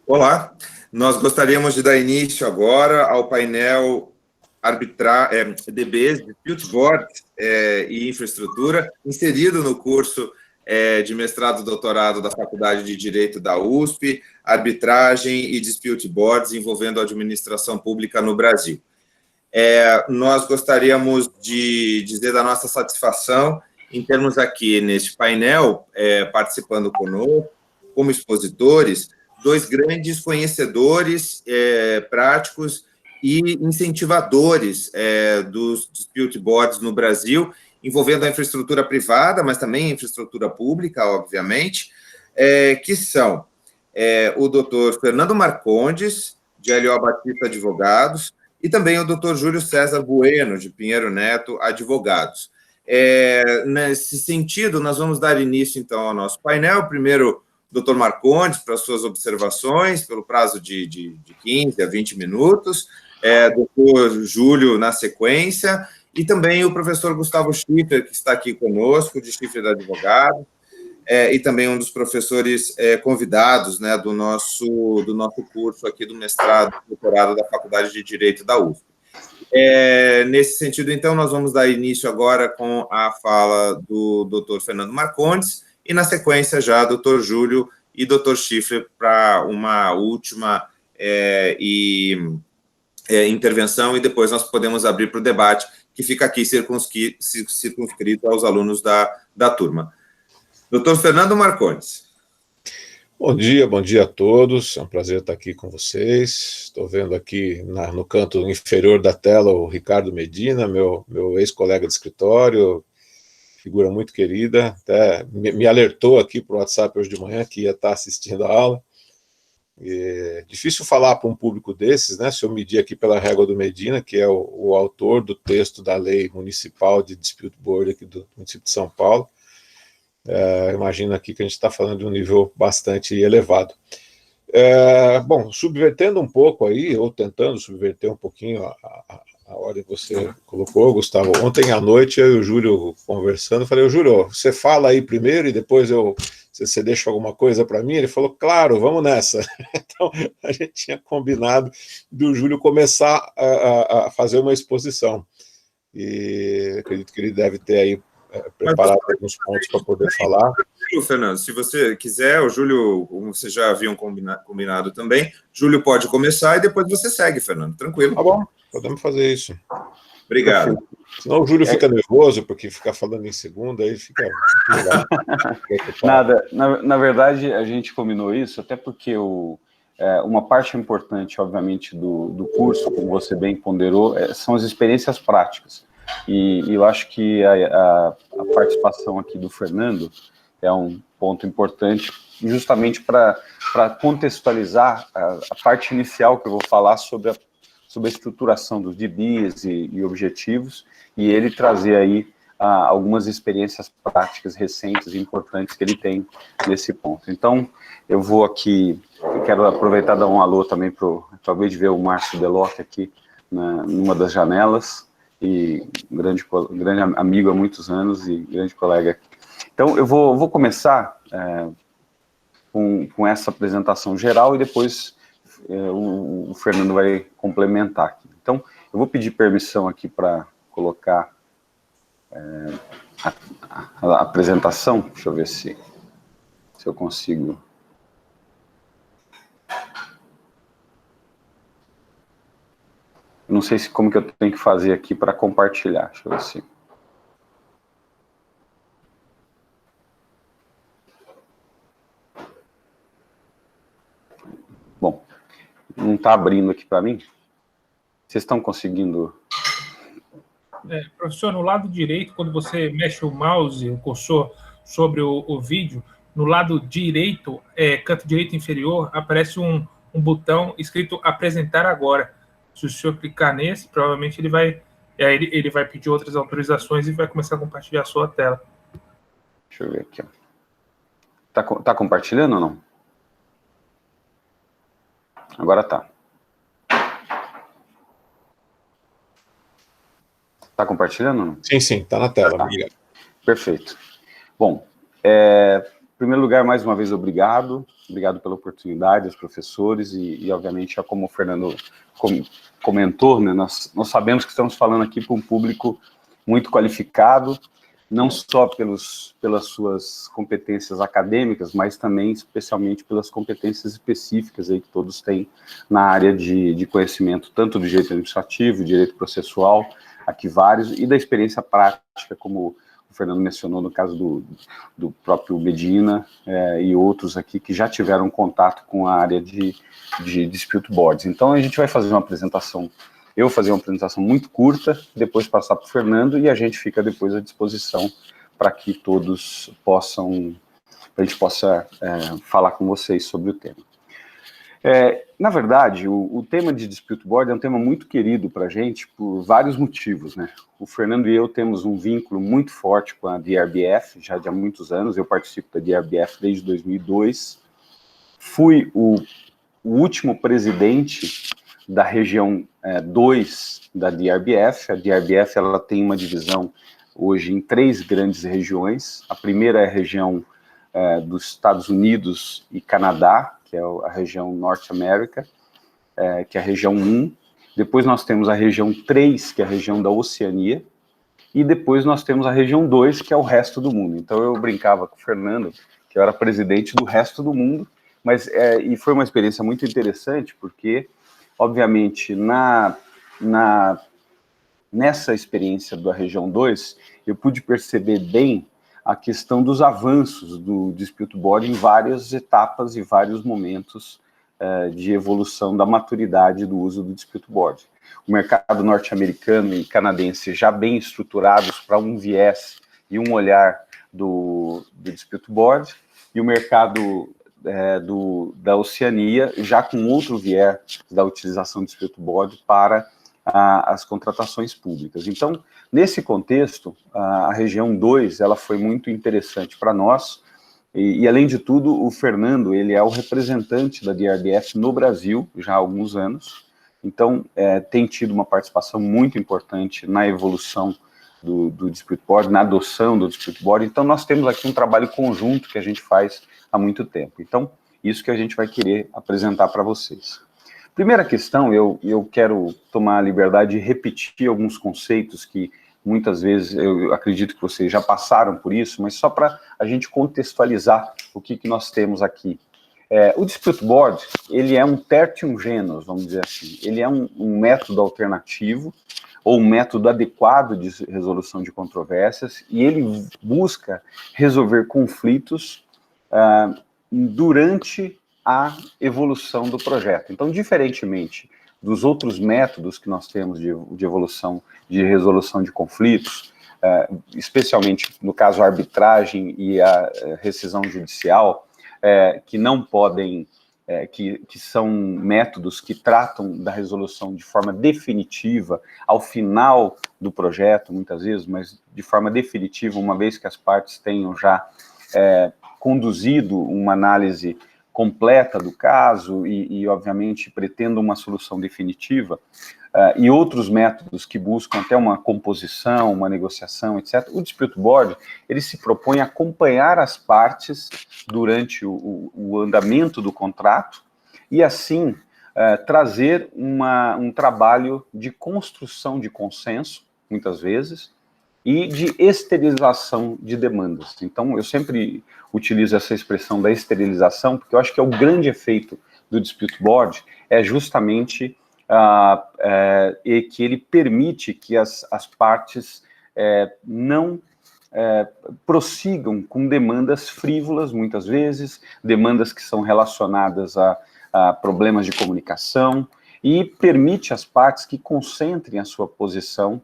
Olá, nós gostaríamos de dar início agora ao painel DBs, Dispute Board e Infraestrutura, inserido no curso de mestrado e doutorado da Faculdade de Direito da USP, Arbitragem e Dispute Boards envolvendo a administração pública no Brasil. Nós gostaríamos de dizer da nossa satisfação em termos aqui neste painel, participando conosco, como expositores, dois grandes conhecedores práticos e incentivadores dos dispute boards no Brasil, envolvendo a infraestrutura privada, mas também a infraestrutura pública, obviamente, que são o doutor Fernando Marcondes, de L.O. Batista Advogados, e também o doutor Júlio César Bueno, de Pinheiro Neto Advogados. Nesse sentido, nós vamos dar início, então, ao nosso painel. Primeiro, Dr. Marcondes, para suas observações, pelo prazo de 15 a 20 minutos, Dr. Júlio na sequência, e também o professor Gustavo Schiffer, que está aqui conosco, de Schiffer Advogado, e também um dos professores convidados, né, do nosso curso aqui do mestrado e doutorado da Faculdade de Direito da USP. Nesse sentido, então, nós vamos dar início agora com a fala do Dr. Fernando Marcondes, e, na sequência, já, Dr. Júlio e Dr. Schiffer para uma última intervenção, e depois nós podemos abrir para o debate, que fica aqui circunscrito aos alunos da turma. Dr. Fernando Marcondes. Bom dia a todos, é um prazer estar aqui com vocês. Estou vendo aqui no canto inferior da tela o Ricardo Medina, meu ex-colega de escritório, figura muito querida, até me alertou aqui para o WhatsApp hoje de manhã que ia estar assistindo a aula. É difícil falar para um público desses, né? Se eu medir aqui pela régua do Medina, que é o autor do texto da lei municipal de dispute board aqui do município de São Paulo, imagino aqui que a gente está falando de um nível bastante elevado. Bom, subvertendo um pouco aí, ou tentando subverter um pouquinho a ordem que você colocou, Gustavo. Ontem à noite eu e o Júlio conversando, eu falei, Júlio, você fala aí primeiro e depois você deixa alguma coisa para mim? Ele falou, claro, vamos nessa. Então, a gente tinha combinado do Júlio começar a fazer uma exposição. E acredito que ele deve ter aí preparado alguns pontos para poder falar. Fernando, se você quiser, o Júlio, como vocês já haviam combinado também, Júlio pode começar e depois você segue, Fernando, tranquilo. Tá bom, podemos fazer isso. Obrigado. Senão o Júlio fica nervoso, porque ficar falando em segunda, aí fica... Nada, na verdade, a gente combinou isso, até porque uma parte importante, obviamente, do curso, como você bem ponderou, são as experiências práticas. E eu acho que a participação aqui do Fernando é um ponto importante, justamente para contextualizar a parte inicial que eu vou falar sobre a estruturação dos DBs e objetivos, e ele trazer aí algumas experiências práticas recentes e importantes que ele tem nesse ponto. Então, eu quero aproveitar e dar um alô também acabei de ver o Márcio Deloc aqui numa das janelas, e grande amigo há muitos anos e grande colega. Então, eu vou começar com essa apresentação geral e depois o Fernando vai complementar aqui. Então, eu vou pedir permissão aqui para colocar a apresentação. Deixa eu ver se eu consigo. Eu não sei como que eu tenho que fazer aqui para compartilhar. Deixa eu ver se... Bom, não está abrindo aqui para mim. Vocês estão conseguindo... Professor, no lado direito, quando você mexe o mouse, o cursor sobre o vídeo, no lado direito, canto direito inferior, aparece um botão escrito apresentar agora. Se o senhor clicar nesse, provavelmente ele vai pedir outras autorizações e vai começar a compartilhar a sua tela. Deixa eu ver aqui. Tá compartilhando ou não? Agora tá. Tá compartilhando ou não? Sim, tá na tela. Obrigado. Perfeito. Bom, Em primeiro lugar, mais uma vez, obrigado pela oportunidade, aos professores e obviamente, como o Fernando comentou, né, nós sabemos que estamos falando aqui para um público muito qualificado, não só pelas suas competências acadêmicas, mas também, especialmente, pelas competências específicas aí que todos têm na área de conhecimento, tanto do direito administrativo, direito processual, aqui vários, e da experiência prática, como o Fernando mencionou no caso do próprio Medina e outros aqui que já tiveram contato com a área de dispute boards. Então, a gente vai fazer uma apresentação, eu fazer uma apresentação muito curta, depois passar para o Fernando e a gente fica depois à disposição para que todos possam, para a gente possa falar com vocês sobre o tema. Na verdade, o tema de dispute board é um tema muito querido para a gente por vários motivos, né? O Fernando e eu temos um vínculo muito forte com a DRBF, já há muitos anos, eu participo da DRBF desde 2002, fui o último presidente da região 2 da DRBF. A DRBF ela tem uma divisão hoje em 3 grandes regiões. A primeira é a região dos Estados Unidos e Canadá, que é a região Norte América, que é a região 1. Depois nós temos a região 3, que é a região da Oceania. E depois nós temos a região 2, que é o resto do mundo. Então eu brincava com o Fernando, que eu era presidente do resto do mundo, mas e foi uma experiência muito interessante, porque obviamente, nessa experiência da região 2, eu pude perceber bem a questão dos avanços do dispute board em várias etapas e vários momentos de evolução da maturidade do uso do dispute board. O mercado norte-americano e canadense já bem estruturados para um viés e um olhar do dispute board, e o mercado da Oceania, já com outro viés da utilização do dispute board para as contratações públicas. Então, nesse contexto, a região 2, ela foi muito interessante para nós, e além de tudo, o Fernando, ele é o representante da DRBF no Brasil, já há alguns anos, então tem tido uma participação muito importante na evolução do dispute board, na adoção do dispute board. Então, nós temos aqui um trabalho conjunto que a gente faz há muito tempo. Então, isso que a gente vai querer apresentar para vocês. Primeira questão, eu quero tomar a liberdade de repetir alguns conceitos que muitas vezes eu acredito que vocês já passaram por isso, mas só para a gente contextualizar o que nós temos aqui. O dispute board, ele é um tertium genus, vamos dizer assim. Ele é um método alternativo, ou um método adequado de resolução de controvérsias, e ele busca resolver conflitos durante a evolução do projeto. Então, diferentemente dos outros métodos que nós temos de evolução, de resolução de conflitos, especialmente no caso a arbitragem e a rescisão judicial, que não podem, que são métodos que tratam da resolução de forma definitiva ao final do projeto, muitas vezes, mas de forma definitiva, uma vez que as partes tenham já conduzido uma análise completa do caso e obviamente, pretendam uma solução definitiva, e outros métodos que buscam até uma composição, uma negociação, etc. O dispute board, ele se propõe a acompanhar as partes durante o andamento do contrato e, assim, trazer um trabalho de construção de consenso, muitas vezes, e de esterilização de demandas. Então, eu sempre utilizo essa expressão da esterilização, porque eu acho que é o grande efeito do dispute board, é justamente que ele permite que as partes não prossigam com demandas frívolas, muitas vezes, demandas que são relacionadas a problemas de comunicação, e permite às partes que concentrem a sua posição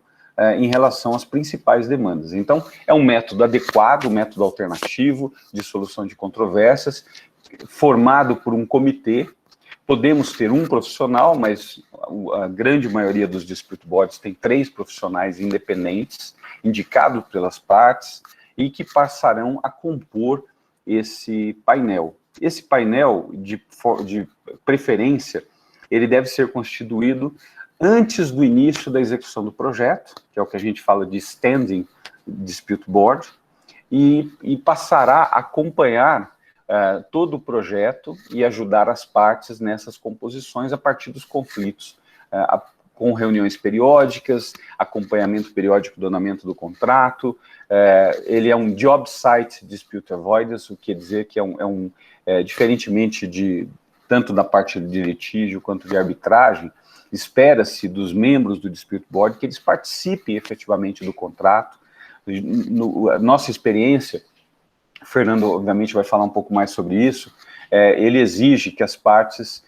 em relação às principais demandas. Então, é um método adequado, um método alternativo de solução de controvérsias, formado por um comitê. Podemos ter um profissional, mas a grande maioria dos dispute boards tem 3 profissionais independentes, indicados pelas partes, e que passarão a compor esse painel. Esse painel, de preferência, ele deve ser constituído antes do início da execução do projeto, que é o que a gente fala de Standing Dispute Board, e passará a acompanhar todo o projeto e ajudar as partes nessas composições a partir dos conflitos, com reuniões periódicas, acompanhamento periódico do andamento do contrato. Ele é um Job Site Dispute Avoidance, o que quer dizer que diferentemente tanto da parte de litígio quanto de arbitragem, espera-se dos membros do Dispute Board que eles participem efetivamente do contrato. Nossa experiência, Fernando obviamente vai falar um pouco mais sobre isso, ele exige que as partes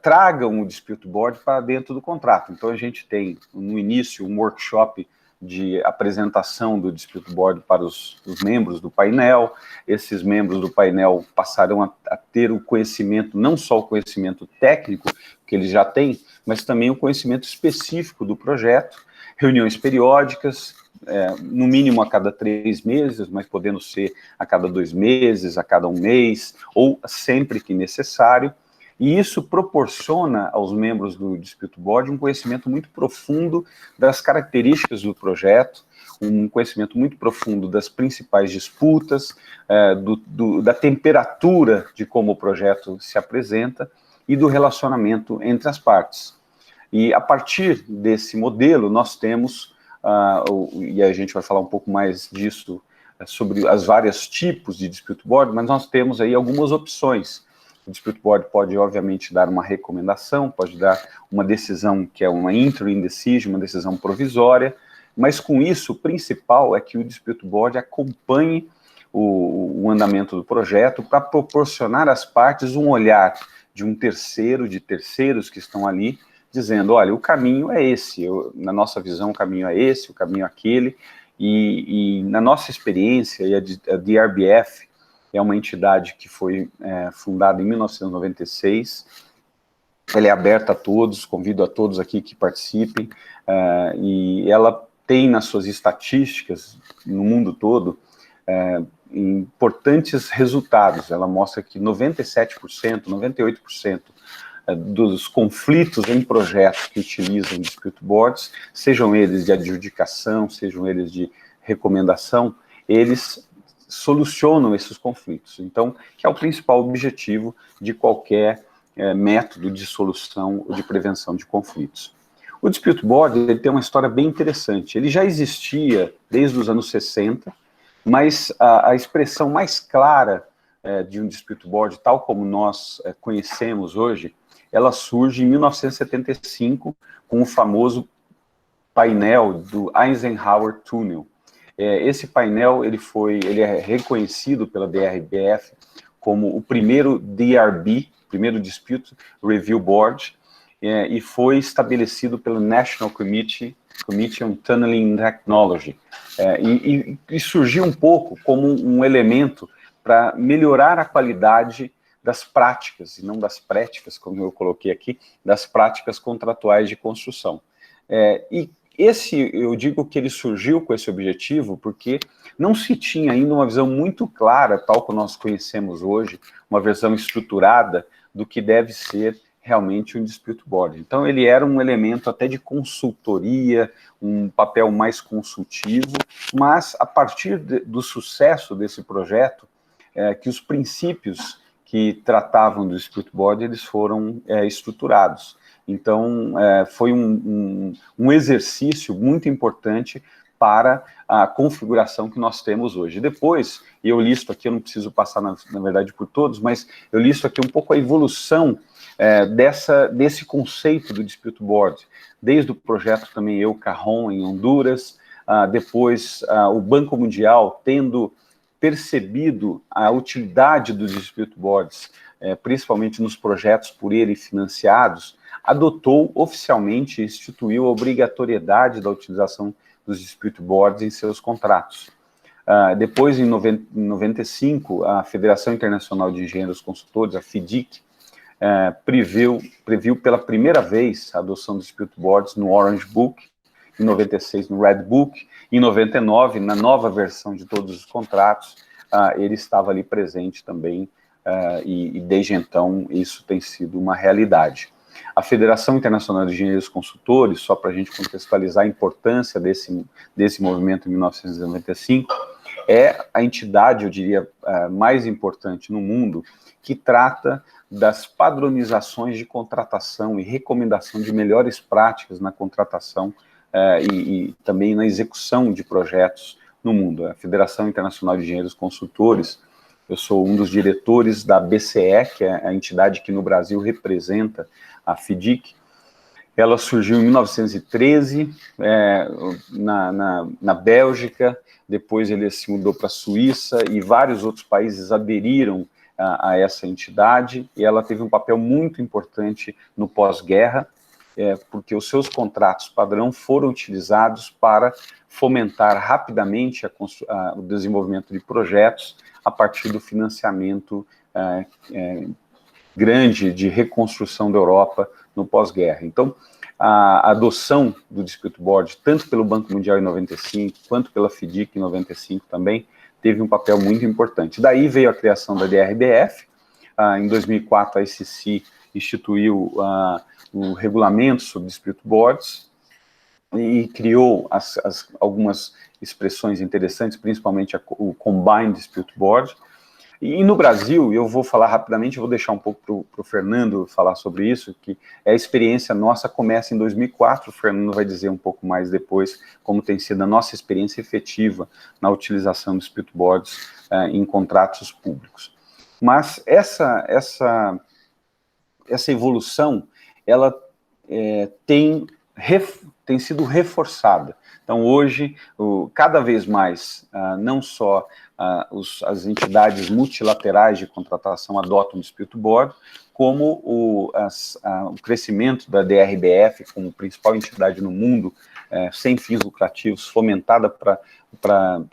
tragam o Dispute Board para dentro do contrato. Então a gente tem no início um workshop de apresentação do Dispute Board para os membros do painel. Esses membros do painel passarão a ter o conhecimento, não só o conhecimento técnico que eles já têm, mas também o conhecimento específico do projeto, reuniões periódicas, no mínimo a cada 3 meses, mas podendo ser a cada 2 meses, a cada 1 mês, ou sempre que necessário. E isso proporciona aos membros do Dispute Board um conhecimento muito profundo das características do projeto, um conhecimento muito profundo das principais disputas, da temperatura de como o projeto se apresenta e do relacionamento entre as partes. E a partir desse modelo, nós temos, e a gente vai falar um pouco mais disso, sobre as vários tipos de Dispute Board, mas nós temos aí algumas opções. O Dispute Board pode, obviamente, dar uma recomendação, pode dar uma decisão que é uma interim decision, uma decisão provisória, mas com isso, o principal é que o Dispute Board acompanhe o andamento do projeto para proporcionar às partes um olhar de um terceiro, de terceiros que estão ali, dizendo, olha, o caminho é esse, na nossa visão o caminho é esse, o caminho é aquele, e na nossa experiência, e a DRBF é uma entidade que foi fundada em 1996, ela é aberta a todos, convido a todos aqui que participem, e ela tem nas suas estatísticas, no mundo todo, importantes resultados. Ela mostra que 97%, 98% dos conflitos em projetos que utilizam Dispute Boards, sejam eles de adjudicação, sejam eles de recomendação, eles solucionam esses conflitos. Então, que é o principal objetivo de qualquer método de solução ou de prevenção de conflitos. O Dispute Board ele tem uma história bem interessante. Ele já existia desde os anos 60, mas a expressão mais clara de um Dispute Board, tal como nós conhecemos hoje, ela surge em 1975 com o famoso painel do Eisenhower Tunnel. Esse painel ele é reconhecido pela DRBF como o primeiro DRB, primeiro Dispute Review Board, e foi estabelecido pelo National Committee on Tunneling Technology, e surgiu um pouco como um elemento para melhorar a qualidade das práticas, e não das práticas, como eu coloquei aqui, das práticas contratuais de construção. E eu digo que ele surgiu com esse objetivo porque não se tinha ainda uma visão muito clara, tal como nós conhecemos hoje, uma visão estruturada do que deve ser realmente um Dispute Board. Então, ele era um elemento até de consultoria, um papel mais consultivo, mas a partir do sucesso desse projeto, que os princípios que tratavam do Dispute Board, eles foram estruturados. Então, foi um exercício muito importante para a configuração que nós temos hoje. Depois, e eu listo aqui, eu não preciso passar, na verdade, por todos, mas eu listo aqui um pouco a evolução desse conceito do Dispute Board, desde o projeto também Eucarron, em Honduras, depois o Banco Mundial tendo percebido a utilidade dos Dispute Boards, principalmente nos projetos por ele financiados, adotou oficialmente e instituiu a obrigatoriedade da utilização dos Dispute Boards em seus contratos. Depois, em 95, a Federação Internacional de Engenheiros Consultores, a FIDIC, previu pela primeira vez a adoção dos Dispute Boards no Orange Book, em 96 no Red Book, em 99, na nova versão de todos os contratos, ele estava ali presente também, e desde então isso tem sido uma realidade. A Federação Internacional de Engenheiros Consultores, só para a gente contextualizar a importância desse movimento em 1995, é a entidade, eu diria, mais importante no mundo, que trata das padronizações de contratação e recomendação de melhores práticas na contratação e também na execução de projetos no mundo. A Federação Internacional de Engenheiros Consultores, eu sou um dos diretores da BCE, que é a entidade que no Brasil representa a FIDIC. Ela surgiu em 1913, na Bélgica, depois ele se mudou para a Suíça e vários outros países aderiram a essa entidade, e ela teve um papel muito importante no pós-guerra, porque os seus contratos padrão foram utilizados para fomentar rapidamente o desenvolvimento de projetos a partir do financiamento grande de reconstrução da Europa no pós-guerra. Então, a adoção do Dispute Board, tanto pelo Banco Mundial em 95, quanto pela FIDIC em 95 também, teve um papel muito importante. Daí veio a criação da DRBF, em 2004 a ICC instituiu o regulamento sobre Dispute Boards e criou algumas expressões interessantes, principalmente o Combined Dispute Board. E no Brasil, eu vou falar rapidamente, eu vou deixar um pouco para o Fernando falar sobre isso, que a experiência nossa começa em 2004, o Fernando vai dizer um pouco mais depois como tem sido a nossa experiência efetiva na utilização dos Dispute Boards em contratos públicos. Mas essa evolução, ela tem sido reforçada. Então, hoje, cada vez mais, não só as entidades multilaterais de contratação adotam o Dispute Board, como o crescimento da DRBF como principal entidade no mundo, sem fins lucrativos,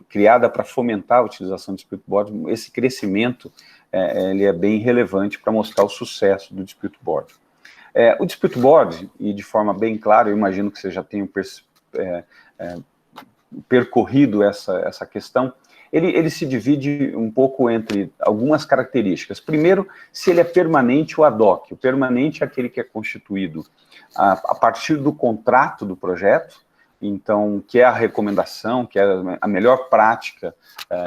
criada para fomentar a utilização do Dispute Board. Esse crescimento ele é bem relevante para mostrar o sucesso do Dispute Board. O Dispute Board, e de forma bem clara, eu imagino que você já tenha percorrido essa questão, ele se divide um pouco entre algumas características. Primeiro, se ele é permanente ou ad hoc. O permanente é aquele que é constituído a partir do contrato do projeto, então, que é a recomendação, que é a melhor prática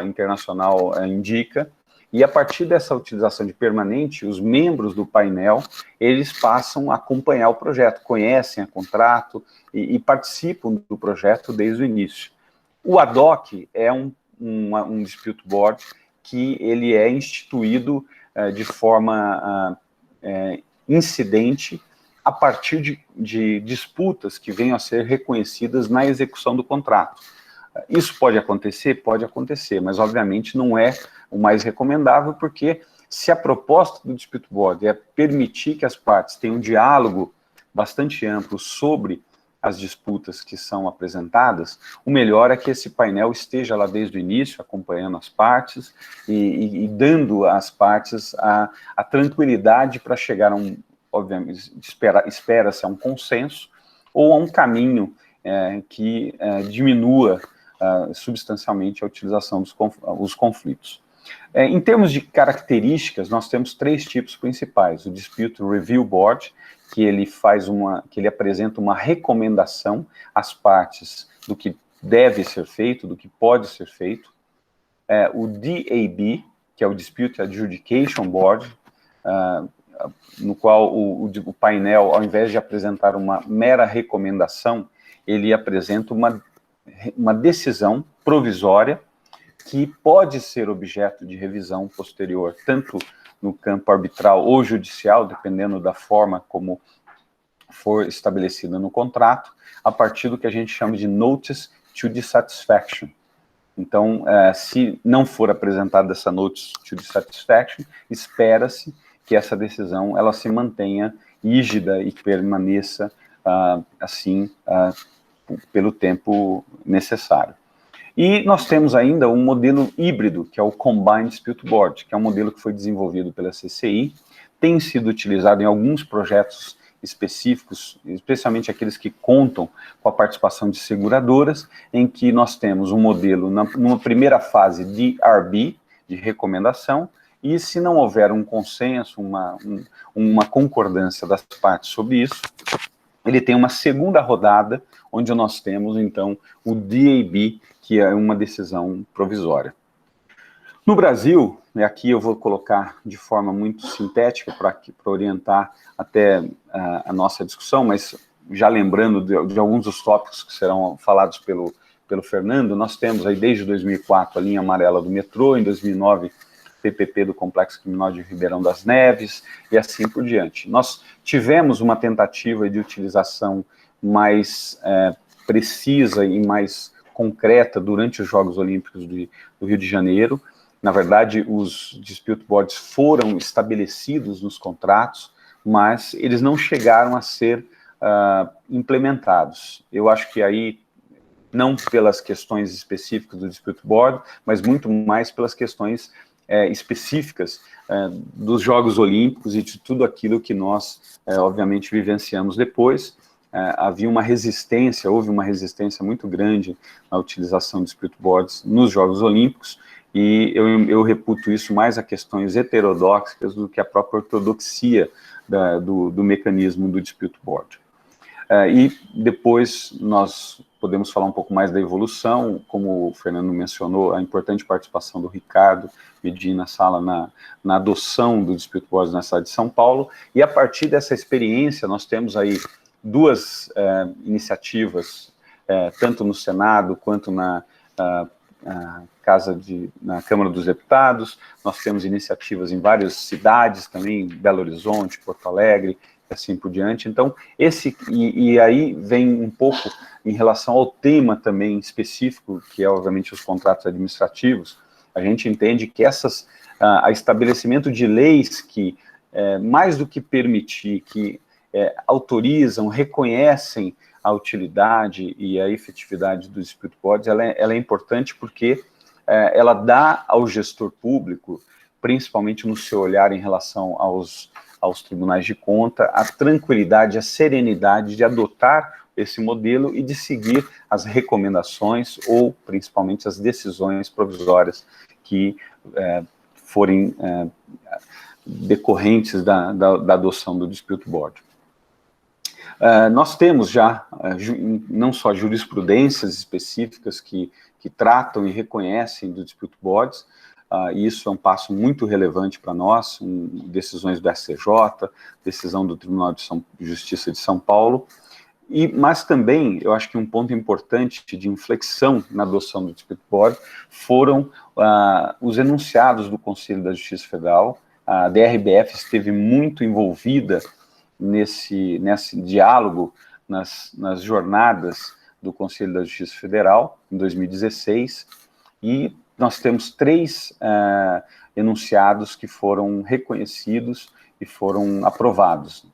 internacional indica, e a partir dessa utilização de permanente, os membros do painel, eles passam a acompanhar o projeto, conhecem o contrato e participam do projeto desde o início. O ad hoc é um Dispute Board que ele é instituído de forma incidente a partir de disputas que venham a ser reconhecidas na execução do contrato. Isso pode acontecer, mas obviamente não é o mais recomendável, porque se a proposta do Dispute Board é permitir que as partes tenham um diálogo bastante amplo sobre as disputas que são apresentadas, o melhor é que esse painel esteja lá desde o início, acompanhando as partes e dando às partes a tranquilidade para chegar a obviamente, espera-se a um consenso ou a um caminho que diminua substancialmente a utilização dos conflitos. Em termos de características, nós temos 3 tipos principais. O Dispute Review Board, que ele apresenta uma recomendação às partes do que deve ser feito, do que pode ser feito. O DAB, que é o Dispute Adjudication Board, no qual o painel, ao invés de apresentar uma mera recomendação, ele apresenta uma decisão provisória que pode ser objeto de revisão posterior, tanto no campo arbitral ou judicial, dependendo da forma como for estabelecida no contrato, a partir do que a gente chama de Notice to Dissatisfaction. Então, se não for apresentada essa Notice to Dissatisfaction, espera-se que essa decisão ela se mantenha rígida e permaneça assim pelo tempo necessário. E nós temos ainda um modelo híbrido, que é o Combined Dispute Board, que é um modelo que foi desenvolvido pela CCI, tem sido utilizado em alguns projetos específicos, especialmente aqueles que contam com a participação de seguradoras, em que nós temos um modelo, numa primeira fase de RB, de recomendação, e se não houver um consenso, uma concordância das partes sobre isso, ele tem uma segunda rodada, onde nós temos, então, o DAB, que é uma decisão provisória. No Brasil, e aqui eu vou colocar de forma muito sintética para orientar até a nossa discussão, mas já lembrando de alguns dos tópicos que serão falados pelo Fernando, nós temos aí desde 2004 a linha amarela do metrô, em 2009 PPP do Complexo Criminal de Ribeirão das Neves, e assim por diante. Nós tivemos uma tentativa de utilização mais precisa e mais concreta durante os Jogos Olímpicos do Rio de Janeiro. Na verdade, os dispute boards foram estabelecidos nos contratos, mas eles não chegaram a ser implementados. Eu acho que aí, não pelas questões específicas do dispute board, mas muito mais pelas questões específicas dos Jogos Olímpicos e de tudo aquilo que nós, obviamente, vivenciamos depois. Houve uma resistência muito grande na utilização de dispute boards nos Jogos Olímpicos, e eu reputo isso mais a questões heterodoxas do que a própria ortodoxia do mecanismo do dispute board. E depois nós podemos falar um pouco mais da evolução, como o Fernando mencionou, a importante participação do Ricardo Medina Sala na adoção do dispute board na cidade de São Paulo, e a partir dessa experiência nós temos aí duas iniciativas, tanto no Senado quanto na Câmara dos Deputados. Nós temos iniciativas em várias cidades também, Belo Horizonte, Porto Alegre, e assim por diante. Então, e aí vem um pouco em relação ao tema também específico, que é, obviamente, os contratos administrativos. A gente entende que a estabelecimento de leis que, mais do que permitir, que autorizam, reconhecem a utilidade e a efetividade do dispute board, ela é importante porque ela dá ao gestor público, principalmente no seu olhar em relação aos tribunais de conta, a tranquilidade, a serenidade de adotar esse modelo e de seguir as recomendações ou, principalmente, as decisões provisórias que forem decorrentes da adoção do dispute board. Nós temos já não só jurisprudências específicas que tratam e reconhecem do dispute boards, e isso é um passo muito relevante para nós, decisões do STJ, decisão do Tribunal de Justiça de São Paulo, mas também, eu acho que um ponto importante de inflexão na adoção do dispute board foram os enunciados do Conselho da Justiça Federal. A DRBF esteve muito envolvida nesse diálogo, nas jornadas do Conselho da Justiça Federal, em 2016, e nós temos 3 enunciados que foram reconhecidos e foram aprovados.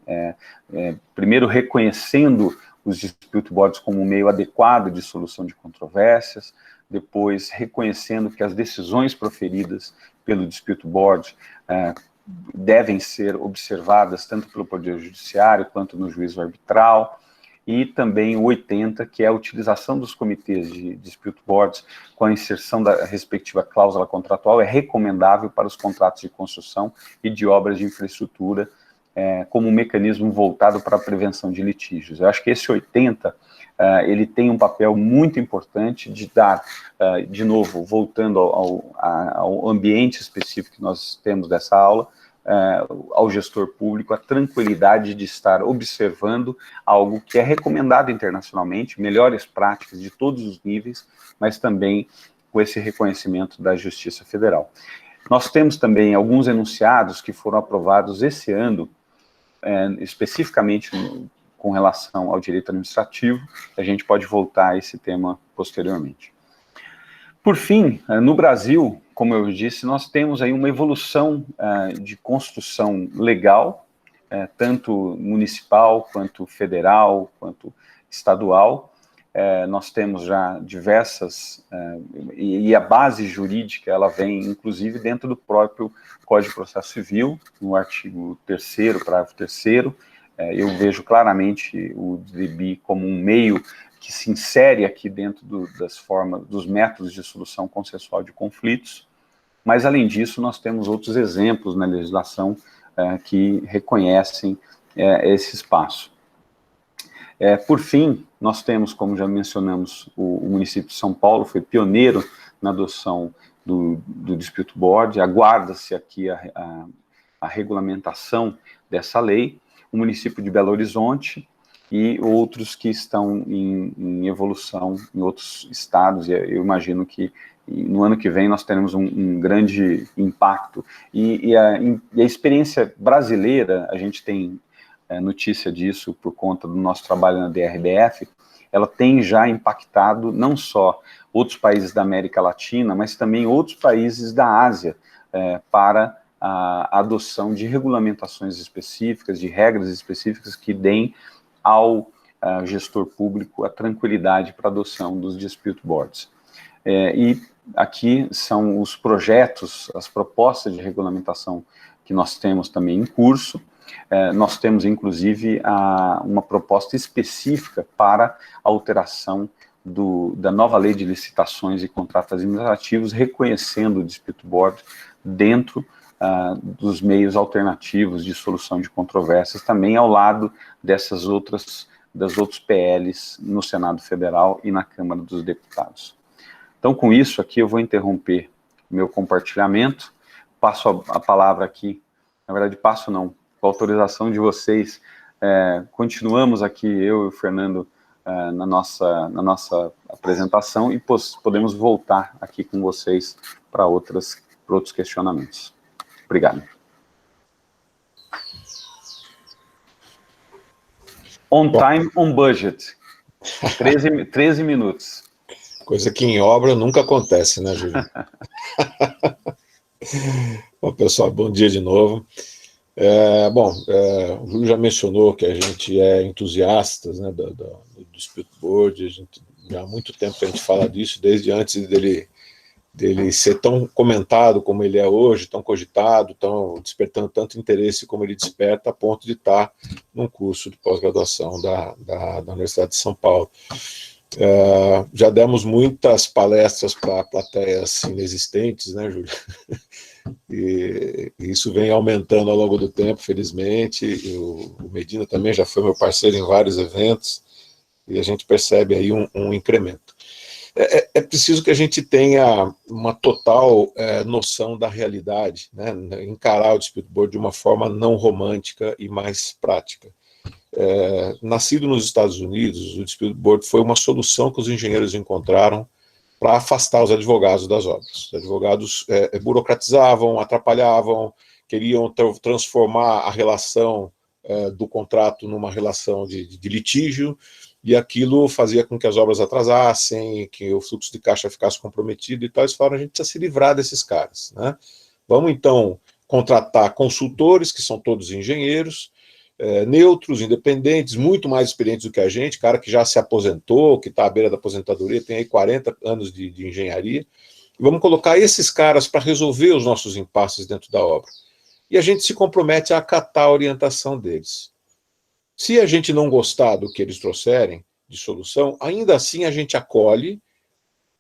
Primeiro, reconhecendo os dispute boards como um meio adequado de solução de controvérsias, depois reconhecendo que as decisões proferidas pelo dispute board devem ser observadas tanto pelo Poder Judiciário quanto no juízo arbitral, e também o 80, que é a utilização dos comitês de dispute boards com a inserção da respectiva cláusula contratual, é recomendável para os contratos de construção e de obras de infraestrutura, como um mecanismo voltado para a prevenção de litígios. Eu acho que esse 80, ele tem um papel muito importante de dar, de novo, voltando ao ambiente específico que nós temos dessa aula, ao gestor público a tranquilidade de estar observando algo que é recomendado internacionalmente, melhores práticas de todos os níveis, mas também com esse reconhecimento da Justiça Federal. Nós temos também alguns enunciados que foram aprovados esse ano, especificamente com relação ao direito administrativo. A gente pode voltar a esse tema posteriormente. Por fim, no Brasil, como eu disse, nós temos aí uma evolução de construção legal, tanto municipal, quanto federal, quanto estadual. Nós temos já diversas, e a base jurídica, ela vem, inclusive, dentro do próprio Código de Processo Civil, no artigo 3º, parágrafo 3º. Eu vejo claramente o DB como um meio que se insere aqui dentro dos métodos de solução consensual de conflitos. Mas, além disso, nós temos outros exemplos na legislação que reconhecem esse espaço. Por fim, nós temos, como já mencionamos, o município de São Paulo foi pioneiro na adoção do Dispute Board, aguarda-se aqui a regulamentação dessa lei, o município de Belo Horizonte e outros que estão em evolução em outros estados, e eu imagino que no ano que vem nós teremos um grande impacto. E a experiência brasileira, a gente tem notícia disso por conta do nosso trabalho na DRBF, ela tem já impactado não só outros países da América Latina, mas também outros países da Ásia, para a adoção de regulamentações específicas, de regras específicas que deem ao gestor público a tranquilidade para a adoção dos dispute boards. E aqui são os projetos, as propostas de regulamentação que nós temos também em curso. Nós temos, inclusive, uma proposta específica para a alteração da nova lei de licitações e contratos administrativos, reconhecendo o dispute board dentro dos meios alternativos de solução de controvérsias, também ao lado das outros PLs no Senado Federal e na Câmara dos Deputados. Então, com isso aqui, eu vou interromper meu compartilhamento, passo a palavra aqui, na verdade, passo não, com a autorização de vocês, continuamos aqui, eu e o Fernando, na nossa apresentação, e podemos voltar aqui com vocês para outros questionamentos. Obrigado. On time, on budget. 13 minutos. Coisa que em obra nunca acontece, né, Júlio? Bom, pessoal, bom dia de novo. O Júlio já mencionou que a gente é entusiastas, né, do Dispute Board. A gente, já há muito tempo que a gente fala disso, desde antes dele ser tão comentado como ele é hoje, tão cogitado, tão despertando tanto interesse como ele desperta, a ponto de estar num curso de pós-graduação da Universidade de São Paulo. Já demos muitas palestras para plateias inexistentes, né, Júlio? E isso vem aumentando ao longo do tempo, felizmente. E o Medina também já foi meu parceiro em vários eventos, e a gente percebe aí um incremento. É preciso que a gente tenha uma total noção da realidade, né? Encarar o Dispute Board de uma forma não romântica e mais prática. Nascido nos Estados Unidos, o Dispute Board foi uma solução que os engenheiros encontraram para afastar os advogados das obras. Os advogados burocratizavam, atrapalhavam, queriam transformar a relação do contrato numa relação de litígio, e aquilo fazia com que as obras atrasassem, que o fluxo de caixa ficasse comprometido e tal. Eles falaram, a gente precisa se livrar desses caras, né? Vamos, então, contratar consultores, que são todos engenheiros, neutros, independentes, muito mais experientes do que a gente, cara que já se aposentou, que está à beira da aposentadoria, tem aí 40 anos de engenharia, e vamos colocar esses caras para resolver os nossos impasses dentro da obra. E a gente se compromete a acatar a orientação deles. Se a gente não gostar do que eles trouxerem de solução, ainda assim a gente acolhe,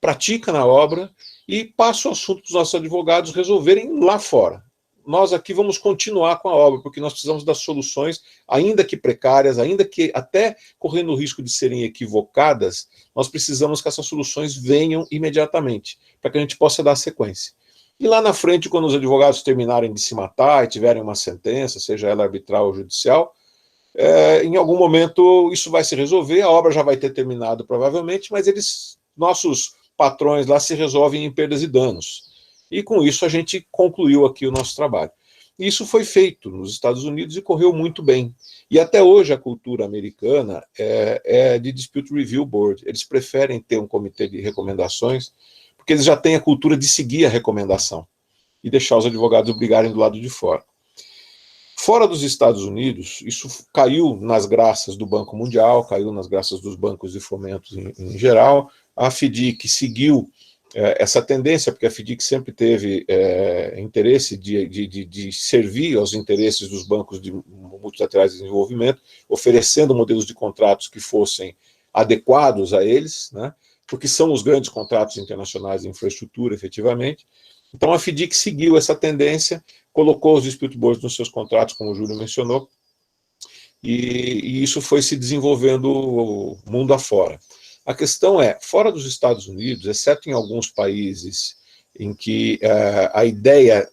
pratica na obra e passa o assunto para os nossos advogados resolverem lá fora. Nós aqui vamos continuar com a obra, porque nós precisamos das soluções, ainda que precárias, ainda que até correndo o risco de serem equivocadas, nós precisamos que essas soluções venham imediatamente, para que a gente possa dar sequência. E lá na frente, quando os advogados terminarem de se matar e tiverem uma sentença, seja ela arbitral ou judicial, em algum momento isso vai se resolver, a obra já vai ter terminado provavelmente, mas nossos patrões lá se resolvem em perdas e danos. E com isso a gente concluiu aqui o nosso trabalho. Isso foi feito nos Estados Unidos e correu muito bem. E até hoje a cultura americana é de Dispute Review Board. Eles preferem ter um comitê de recomendações, porque eles já têm a cultura de seguir a recomendação e deixar os advogados brigarem do lado de fora. Fora dos Estados Unidos, isso caiu nas graças do Banco Mundial, caiu nas graças dos bancos de fomento em geral. A FDIC seguiu essa tendência, porque a FDIC sempre teve interesse de servir aos interesses dos bancos de multilaterais de desenvolvimento, oferecendo modelos de contratos que fossem adequados a eles, né? porque são os grandes contratos internacionais de infraestrutura, efetivamente. Então, a FDIC seguiu essa tendência, colocou os dispute boards nos seus contratos, como o Júlio mencionou, e isso foi se desenvolvendo mundo afora. A questão é, fora dos Estados Unidos, exceto em alguns países em que a ideia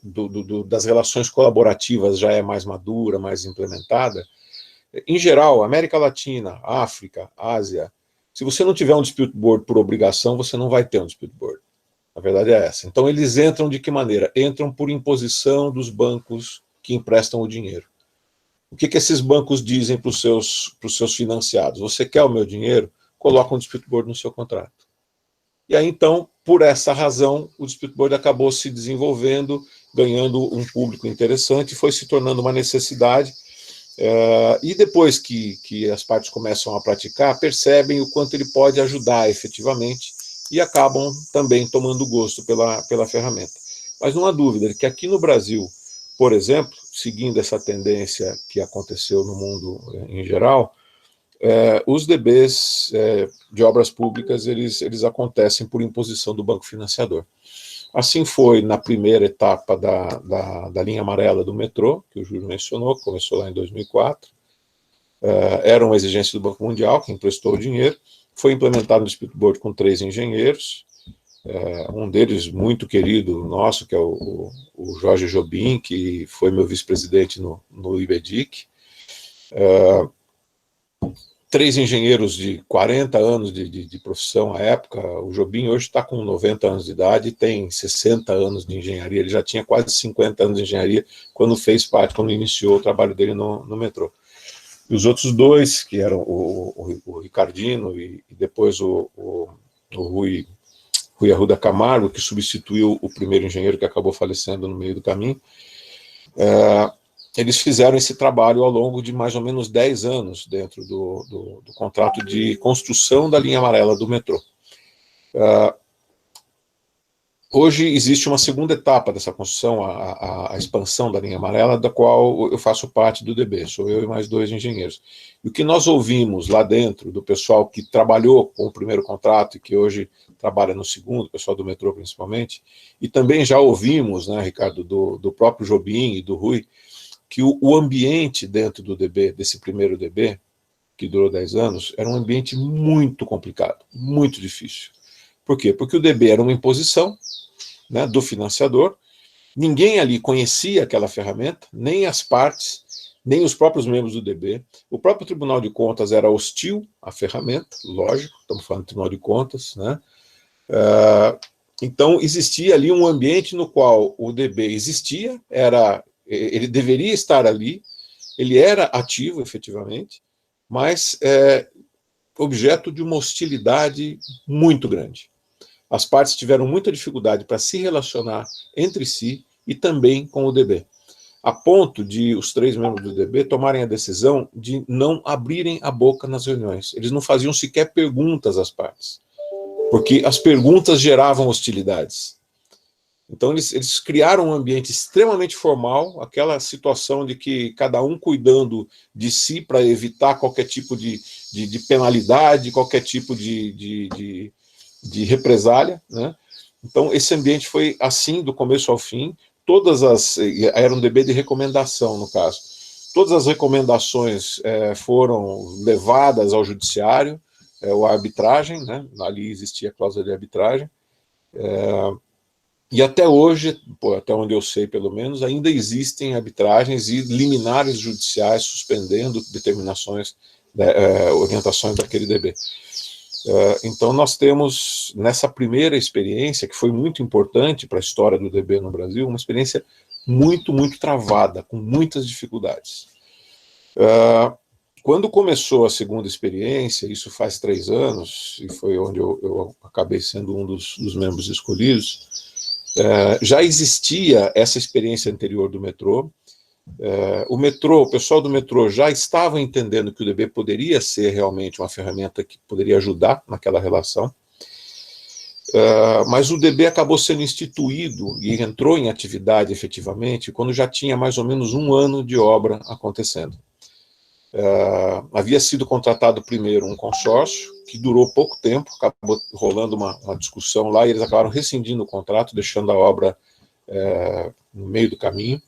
das relações colaborativas já é mais madura, mais implementada, em geral, América Latina, África, Ásia, se você não tiver um dispute board por obrigação, você não vai ter um dispute board. A verdade é essa. Então, eles entram de que maneira? Entram por imposição dos bancos que emprestam o dinheiro. O que esses bancos dizem para os seus financiados? Você quer o meu dinheiro? Coloca um dispute board no seu contrato. E aí, então, por essa razão, o dispute board acabou se desenvolvendo, ganhando um público interessante, foi se tornando uma necessidade, e depois que as partes começam a praticar, percebem o quanto ele pode ajudar efetivamente e acabam também tomando gosto pela ferramenta. Mas não há dúvida de que aqui no Brasil, por exemplo, seguindo essa tendência que aconteceu no mundo em geral, os DBs de obras públicas, eles acontecem por imposição do banco financiador. Assim foi na primeira etapa da linha amarela do metrô, que o Júlio mencionou, que começou lá em 2004. Era uma exigência do Banco Mundial, que emprestou o dinheiro. Foi implementado no dispute board com 3 engenheiros, um deles muito querido nosso, que é o Jorge Jobim, que foi meu vice-presidente no IBDIC. 3 engenheiros de 40 anos de profissão à época. O Jobim hoje está com 90 anos de idade e tem 60 anos de engenharia. Ele já tinha quase 50 anos de engenharia quando iniciou o trabalho dele no metrô. E os outros 2, que eram o Ricardino e depois o Rui Arruda Camargo, que substituiu o primeiro engenheiro que acabou falecendo no meio do caminho, eles fizeram esse trabalho ao longo de mais ou menos 10 anos dentro do contrato de construção da linha amarela do metrô. Hoje existe uma segunda etapa dessa construção, a expansão da linha amarela, da qual eu faço parte do DB, sou eu e mais 2 engenheiros. E o que nós ouvimos lá dentro do pessoal que trabalhou com o primeiro contrato e que hoje trabalha no segundo, o pessoal do metrô principalmente, e também já ouvimos, né, Ricardo, do próprio Jobim e do Rui, que o ambiente dentro do DB, desse primeiro DB, que durou 10 anos, era um ambiente muito complicado, muito difícil. Por quê? Porque o DB era uma imposição, né, do financiador, ninguém ali conhecia aquela ferramenta, nem as partes, nem os próprios membros do DB. O próprio Tribunal de Contas era hostil à ferramenta, lógico, estamos falando do Tribunal de Contas, né? Então, existia ali um ambiente no qual o DB existia, ele deveria estar ali, ele era ativo, efetivamente, mas objeto de uma hostilidade muito grande. As partes tiveram muita dificuldade para se relacionar entre si e também com o DB, a ponto de os 3 membros do DB tomarem a decisão de não abrirem a boca nas reuniões. Eles não faziam sequer perguntas às partes, porque as perguntas geravam hostilidades. Então, eles criaram um ambiente extremamente formal, aquela situação de que cada um cuidando de si para evitar qualquer tipo de penalidade, qualquer tipo de represália, né? Então, esse ambiente foi assim do começo ao fim. Era um DB de recomendação, no caso. Todas as recomendações foram levadas ao judiciário, ou à arbitragem, né? Ali existia a cláusula de arbitragem. E até hoje, até onde eu sei pelo menos, ainda existem arbitragens e liminares judiciais suspendendo determinações, orientações daquele DB. Então nós temos, nessa primeira experiência, que foi muito importante para a história do DB no Brasil, uma experiência muito, muito travada, com muitas dificuldades. Quando começou a segunda experiência, isso faz 3 anos, e foi onde eu acabei sendo um dos membros escolhidos, já existia essa experiência anterior do metrô. O pessoal do metrô já estava entendendo que o DB poderia ser realmente uma ferramenta que poderia ajudar naquela relação, mas o DB acabou sendo instituído e entrou em atividade efetivamente quando já tinha mais ou menos 1 ano de obra acontecendo. Havia sido contratado primeiro um consórcio, que durou pouco tempo, acabou rolando uma discussão lá, e eles acabaram rescindindo o contrato, deixando a obra no meio do caminho.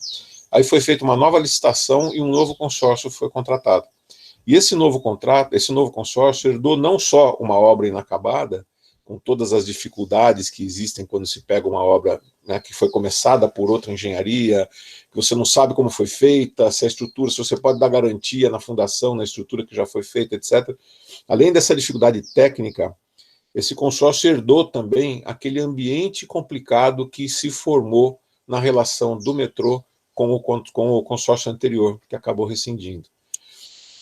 Aí foi feita uma nova licitação e um novo consórcio foi contratado. E esse novo consórcio herdou não só uma obra inacabada, com todas as dificuldades que existem quando se pega uma obra, né, que foi começada por outra engenharia, que você não sabe como foi feita, se a estrutura, se você pode dar garantia na fundação, na estrutura que já foi feita, etc. Além dessa dificuldade técnica, esse consórcio herdou também aquele ambiente complicado que se formou na relação do metrô com o consórcio anterior, que acabou rescindindo.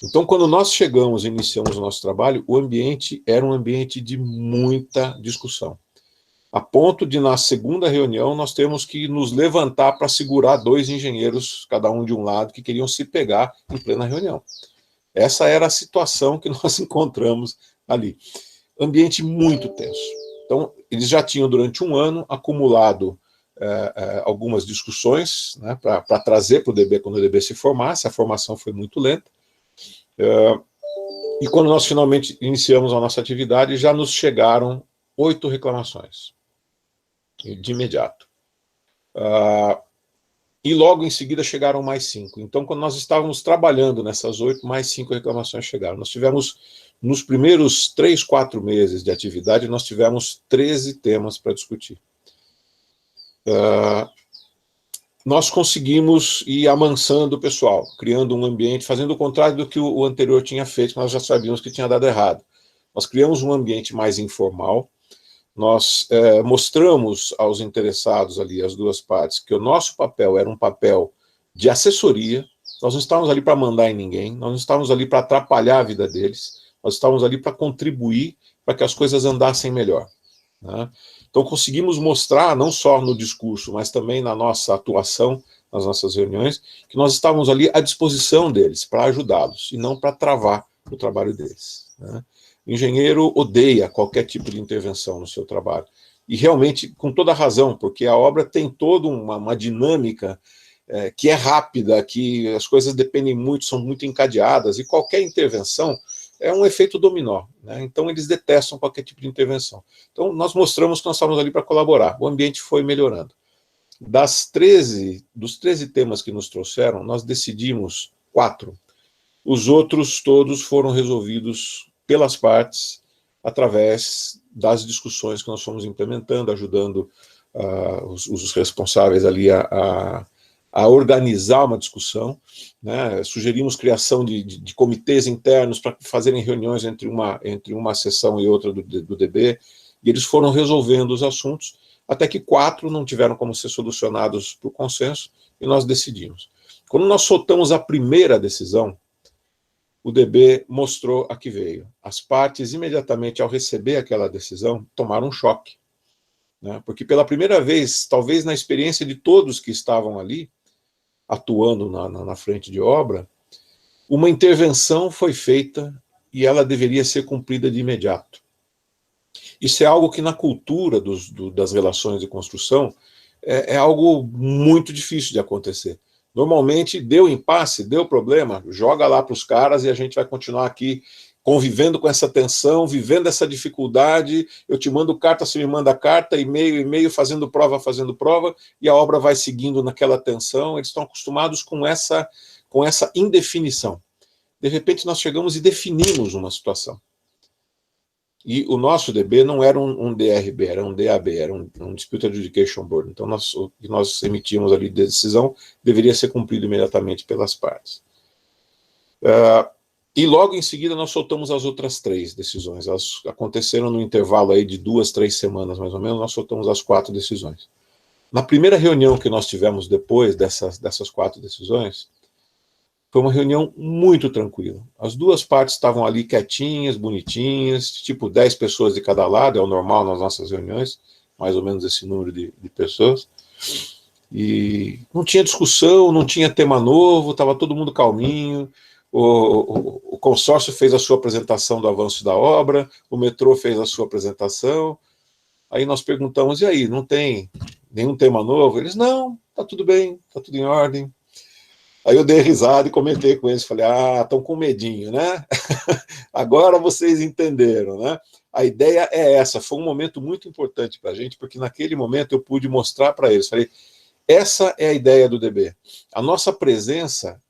Então, quando nós chegamos e iniciamos o nosso trabalho, o ambiente era um ambiente de muita discussão. A ponto de, na segunda reunião, nós temos que nos levantar para segurar 2 engenheiros, cada um de um lado, que queriam se pegar em plena reunião. Essa era a situação que nós encontramos ali. Ambiente muito tenso. Então, eles já tinham, durante um ano, acumulado algumas discussões, né, para trazer para o DB quando o DB se formasse. A formação foi muito lenta. E quando nós finalmente iniciamos a nossa atividade, já nos chegaram 8 reclamações, de imediato. E logo em seguida chegaram mais 5. Então, quando nós estávamos trabalhando nessas 8, mais 5 reclamações chegaram. Nós tivemos, nos primeiros 3, 4 meses de atividade, nós tivemos 13 temas para discutir. Nós conseguimos ir amansando o pessoal, criando um ambiente, fazendo o contrário do que o anterior tinha feito, que nós já sabíamos que tinha dado errado. Nós criamos um ambiente mais informal, nós mostramos aos interessados ali, as duas partes, que o nosso papel era um papel de assessoria, nós não estávamos ali para mandar em ninguém, nós não estávamos ali para atrapalhar a vida deles, nós estávamos ali para contribuir para que as coisas andassem melhor, né? Então, conseguimos mostrar, não só no discurso, mas também na nossa atuação, nas nossas reuniões, que nós estávamos ali à disposição deles, para ajudá-los, e não para travar o trabalho deles, né? O engenheiro odeia qualquer tipo de intervenção no seu trabalho. E realmente, com toda razão, porque a obra tem toda uma dinâmica que é rápida, que as coisas dependem muito, são muito encadeadas, e qualquer intervenção é um efeito dominó, né? Então eles detestam qualquer tipo de intervenção. Então nós mostramos que nós estávamos ali para colaborar, o ambiente foi melhorando. Dos 13 temas que nos trouxeram, nós decidimos 4. Os outros todos foram resolvidos pelas partes, através das discussões que nós fomos implementando, ajudando os responsáveis ali a organizar uma discussão, né? Sugerimos criação de comitês internos para fazerem reuniões entre uma sessão e outra do DB, e eles foram resolvendo os assuntos, até que 4 não tiveram como ser solucionados por consenso, e nós decidimos. Quando nós soltamos a primeira decisão, o DB mostrou a que veio. As partes, imediatamente ao receber aquela decisão, tomaram um choque, né? Porque pela primeira vez, talvez na experiência de todos que estavam ali, atuando na frente de obra, uma intervenção foi feita e ela deveria ser cumprida de imediato. Isso é algo que na cultura das relações de construção é algo muito difícil de acontecer. Normalmente deu impasse, deu problema, joga lá para os caras e a gente vai continuar aqui convivendo com essa tensão, vivendo essa dificuldade, eu te mando carta, você me manda carta, e-mail, fazendo prova, e a obra vai seguindo naquela tensão. Eles estão acostumados com essa indefinição. De repente nós chegamos e definimos uma situação. E o nosso DB não era um DRB, era um DAB, era um Dispute Adjudication Board. Então o que nós emitimos ali de decisão deveria ser cumprido imediatamente pelas partes. E logo em seguida nós soltamos as outras 3 decisões. Elas aconteceram no intervalo aí de 2, 3 semanas, mais ou menos, nós soltamos as 4 decisões. Na primeira reunião que nós tivemos depois dessas 4 decisões, foi uma reunião muito tranquila. As duas partes estavam ali quietinhas, bonitinhas, tipo 10 pessoas de cada lado, é o normal nas nossas reuniões, mais ou menos esse número de pessoas. E não tinha discussão, não tinha tema novo, estava todo mundo calminho. O consórcio fez a sua apresentação do avanço da obra, o metrô fez a sua apresentação, aí nós perguntamos, e aí, não tem nenhum tema novo? Eles, não, está tudo bem, está tudo em ordem. Aí eu dei risada e comentei com eles, falei, estão com medinho, né? Agora vocês entenderam, né? A ideia é essa, foi um momento muito importante para a gente, porque naquele momento eu pude mostrar para eles, falei, essa é a ideia do DB. A nossa presença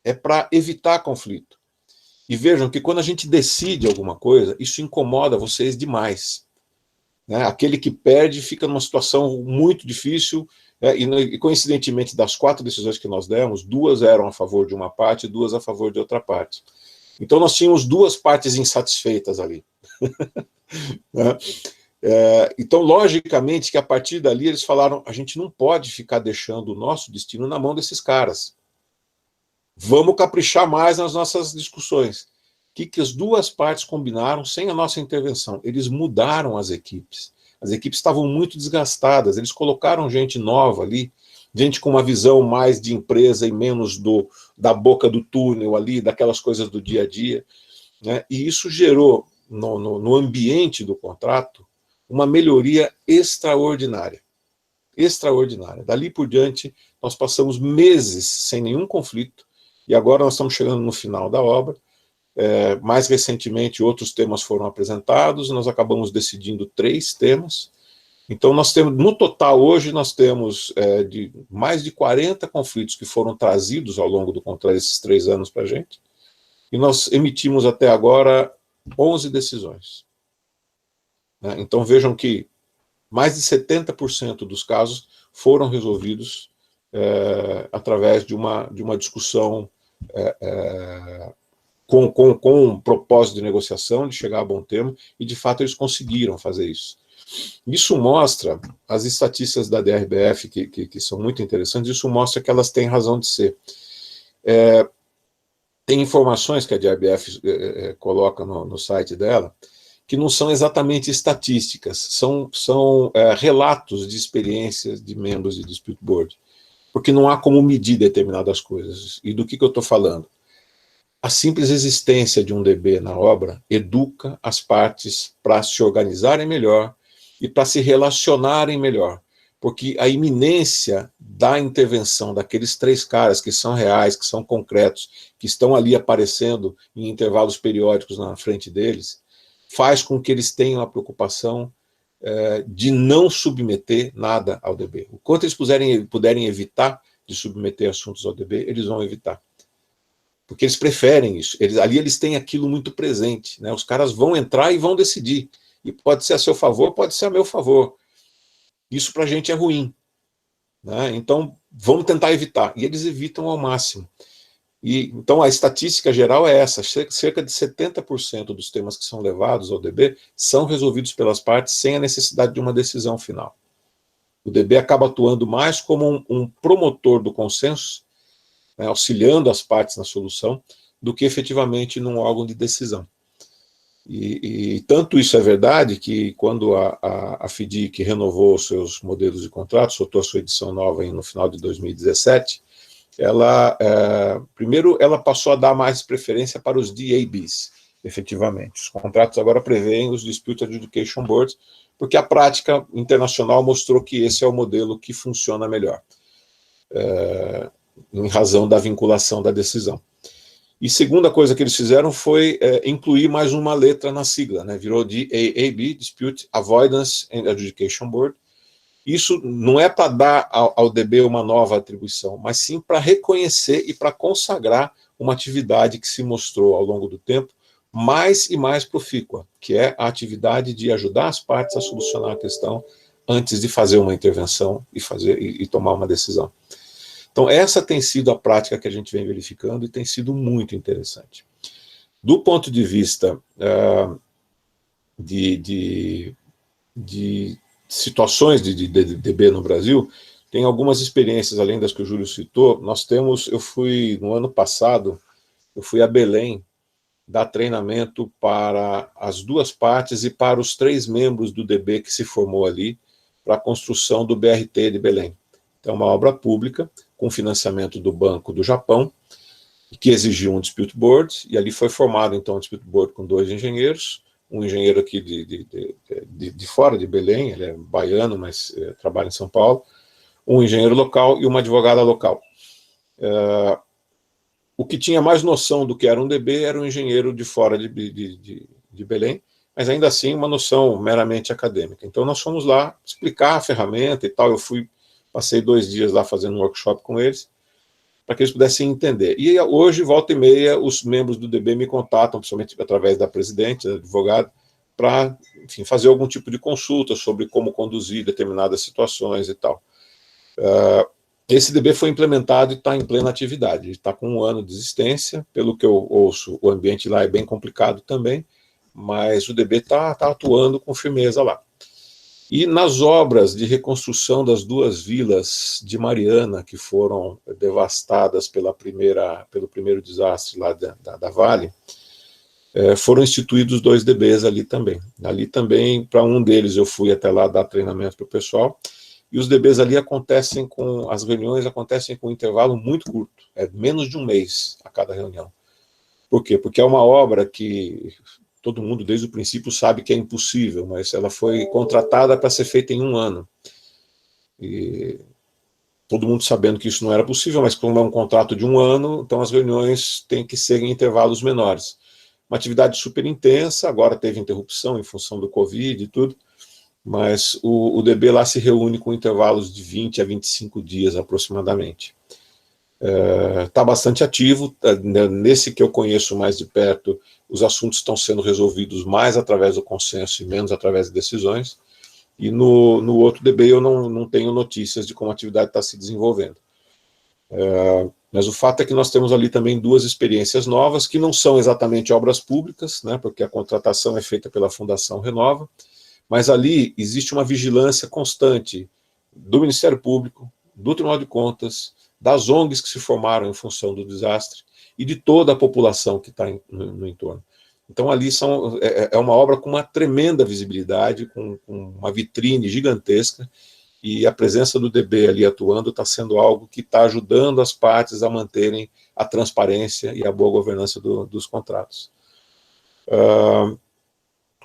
é para evitar conflito. E vejam que quando a gente decide alguma coisa, isso incomoda vocês demais. Né? Aquele que perde fica numa situação muito difícil, e coincidentemente das 4 decisões que nós demos, 2 eram a favor de uma parte e 2 a favor de outra parte. Então nós tínhamos 2 partes insatisfeitas ali. Né? Então, logicamente, que a partir dali eles falaram, a gente não pode ficar deixando o nosso destino na mão desses caras. Vamos caprichar mais nas nossas discussões. O que as 2 partes combinaram sem a nossa intervenção? Eles mudaram as equipes. As equipes estavam muito desgastadas, eles colocaram gente nova ali, gente com uma visão mais de empresa e menos da boca do túnel ali, daquelas coisas do dia a dia. Né? E isso gerou, no ambiente do contrato, uma melhoria extraordinária. Extraordinária. Dali por diante, nós passamos meses sem nenhum conflito, e agora nós estamos chegando no final da obra. Mais recentemente, outros temas foram apresentados, nós acabamos decidindo 3 temas. Então, nós temos, no total, hoje, nós temos mais de 40 conflitos que foram trazidos ao longo do contrato, esses 3 anos para a gente, e nós emitimos até agora 11 decisões. Então, vejam que mais de 70% dos casos foram resolvidos através de uma discussão com um propósito de negociação, de chegar a bom termo, e de fato eles conseguiram fazer isso. Isso mostra, as estatísticas da DRBF, que são muito interessantes, isso mostra que elas têm razão de ser. Tem informações que a DRBF coloca no site dela, que não são exatamente estatísticas, são relatos de experiências de membros de Dispute Board, porque não há como medir determinadas coisas. E do que eu estou falando? A simples existência de um DB na obra educa as partes para se organizarem melhor e para se relacionarem melhor, porque a iminência da intervenção daqueles 3 caras que são reais, que são concretos, que estão ali aparecendo em intervalos periódicos na frente deles, faz com que eles tenham a preocupação de não submeter nada ao DB. O quanto eles puderem evitar de submeter assuntos ao DB, eles vão evitar. Porque eles preferem isso. Ali eles têm aquilo muito presente. Né? Os caras vão entrar e vão decidir. E pode ser a seu favor, pode ser a meu favor. Isso para a gente é ruim. Né? Então, vamos tentar evitar. E eles evitam ao máximo. Então, a estatística geral é essa. Cerca de 70% dos temas que são levados ao DB são resolvidos pelas partes sem a necessidade de uma decisão final. O DB acaba atuando mais como um promotor do consenso, né, auxiliando as partes na solução, do que efetivamente num órgão de decisão. E tanto isso é verdade que quando a FDIC renovou os seus modelos de contrato, soltou a sua edição nova no final de 2017, primeiro ela passou a dar mais preferência para os DABs, efetivamente. Os contratos agora prevêem os Dispute Adjudication Boards, porque a prática internacional mostrou que esse é o modelo que funciona melhor, em razão da vinculação da decisão. E segunda coisa que eles fizeram foi incluir mais uma letra na sigla, né? Virou DAAB, Dispute Avoidance and Adjudication Board. Isso não é para dar ao DB uma nova atribuição, mas sim para reconhecer e para consagrar uma atividade que se mostrou ao longo do tempo mais e mais profícua, que é a atividade de ajudar as partes a solucionar a questão antes de fazer uma intervenção e tomar uma decisão. Então, essa tem sido a prática que a gente vem verificando e tem sido muito interessante. Do ponto de vista de situações de DB no Brasil, tem algumas experiências, além das que o Júlio citou. No ano passado, eu fui a Belém dar treinamento para as 2 partes e para os 3 membros do DB que se formou ali, para a construção do BRT de Belém. Então, uma obra pública, com financiamento do Banco do Japão, que exigiu um Dispute Board, e ali foi formado, então, um Dispute Board com 2 engenheiros, um engenheiro aqui de fora de Belém, ele é baiano, mas trabalha em São Paulo, um engenheiro local e uma advogada local. O que tinha mais noção do que era um DB era um engenheiro de fora de Belém, mas ainda assim uma noção meramente acadêmica. Então nós fomos lá explicar a ferramenta e tal, passei 2 dias lá fazendo um workshop com eles, para que eles pudessem entender. E hoje, volta e meia, os membros do DB me contatam, principalmente através da presidente, da advogada, para, enfim, fazer algum tipo de consulta sobre como conduzir determinadas situações e tal. Esse DB foi implementado e está em plena atividade. Ele está com 1 ano de existência, pelo que eu ouço, o ambiente lá é bem complicado também, mas o DB está atuando com firmeza lá. E nas obras de reconstrução das 2 vilas de Mariana, que foram devastadas pelo primeiro desastre lá da Vale, foram instituídos 2 DBs ali também. Ali também, para um deles, eu fui até lá dar treinamento para o pessoal, e os DBs ali as reuniões acontecem com um intervalo muito curto, menos de 1 mês a cada reunião. Por quê? Porque é uma obra que todo mundo, desde o princípio, sabe que é impossível, mas ela foi contratada para ser feita em 1 ano. E todo mundo sabendo que isso não era possível, mas como é um contrato de 1 ano, então as reuniões têm que ser em intervalos menores. Uma atividade super intensa, agora teve interrupção em função do Covid e tudo, mas o DB lá se reúne com intervalos de 20 a 25 dias aproximadamente. Está bastante ativo, nesse que eu conheço mais de perto, os assuntos estão sendo resolvidos mais através do consenso e menos através de decisões, e no outro DB eu não tenho notícias de como a atividade está se desenvolvendo. Mas o fato é que nós temos ali também 2 experiências novas, que não são exatamente obras públicas, né, porque a contratação é feita pela Fundação Renova, mas ali existe uma vigilância constante do Ministério Público, do Tribunal de Contas, das ONGs que se formaram em função do desastre e de toda a população que está no entorno. Então ali é uma obra com uma tremenda visibilidade, com uma vitrine gigantesca, e a presença do DB ali atuando está sendo algo que está ajudando as partes a manterem a transparência e a boa governança dos contratos.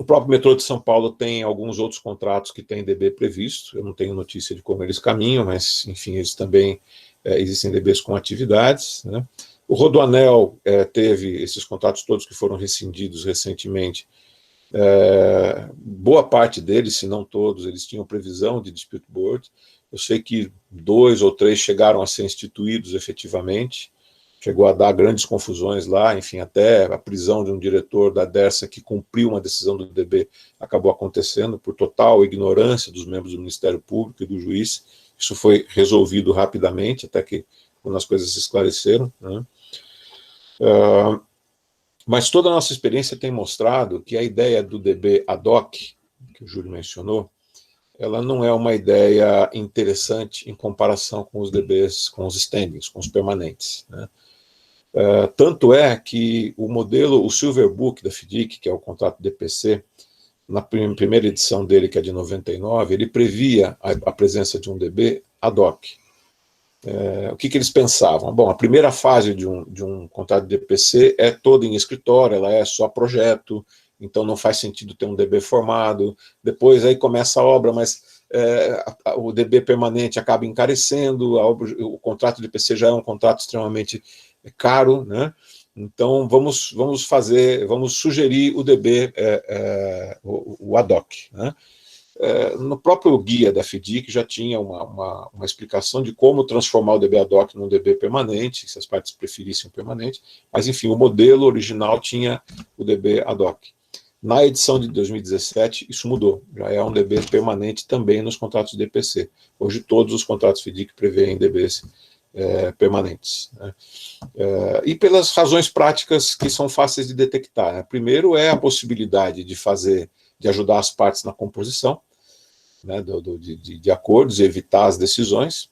O próprio metrô de São Paulo tem alguns outros contratos que têm DB previsto, eu não tenho notícia de como eles caminham, mas, enfim, eles também existem DBs com atividades, né? O Rodoanel teve esses contratos todos que foram rescindidos recentemente, boa parte deles, se não todos, eles tinham previsão de dispute board. Eu sei que 2 ou 3 chegaram a ser instituídos efetivamente, chegou a dar grandes confusões lá, enfim, até a prisão de um diretor da Dersa que cumpriu uma decisão do DB acabou acontecendo por total ignorância dos membros do Ministério Público e do juiz. Isso foi resolvido rapidamente, até que quando as coisas se esclareceram, né? Mas toda a nossa experiência tem mostrado que a ideia do DB ad hoc, que o Júlio mencionou, ela não é uma ideia interessante em comparação com os DBs, com os standings, com os permanentes, né? Tanto é que o modelo, o Silver Book da FDIC, que é o contrato DPC, na primeira edição dele, que é de 99, ele previa a presença de um DB ad hoc. O que eles pensavam? Bom, a primeira fase de um contrato de DPC é toda em escritório, ela é só projeto, então não faz sentido ter um DB formado. Depois aí começa a obra, mas o DB permanente acaba encarecendo, o contrato de DPC já é um contrato extremamente caro, né? Então vamos sugerir o DB, o ad hoc, né? No próprio guia da FDIC já tinha uma explicação de como transformar o DB ad hoc num DB permanente, se as partes preferissem o permanente, mas enfim, o modelo original tinha o DB ad hoc. Na edição de 2017, isso mudou, já é um DB permanente também nos contratos de DPC. Hoje todos os contratos FDIC prevêem DBs permanentes, né? E pelas razões práticas que são fáceis de detectar, né? Primeiro é a possibilidade de ajudar as partes na composição, né, de acordos e evitar as decisões.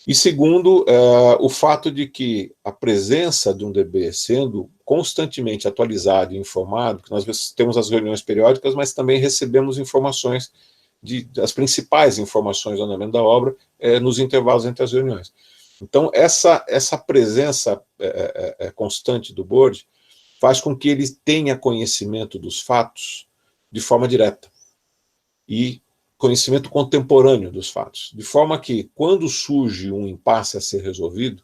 E segundo, o fato de que a presença de um DB sendo constantemente atualizado e informado, que nós temos as reuniões periódicas, mas também recebemos informações, as principais informações do andamento da obra, nos intervalos entre as reuniões. Então, essa presença constante do board faz com que ele tenha conhecimento dos fatos de forma direta e conhecimento contemporâneo dos fatos, de forma que, quando surge um impasse a ser resolvido,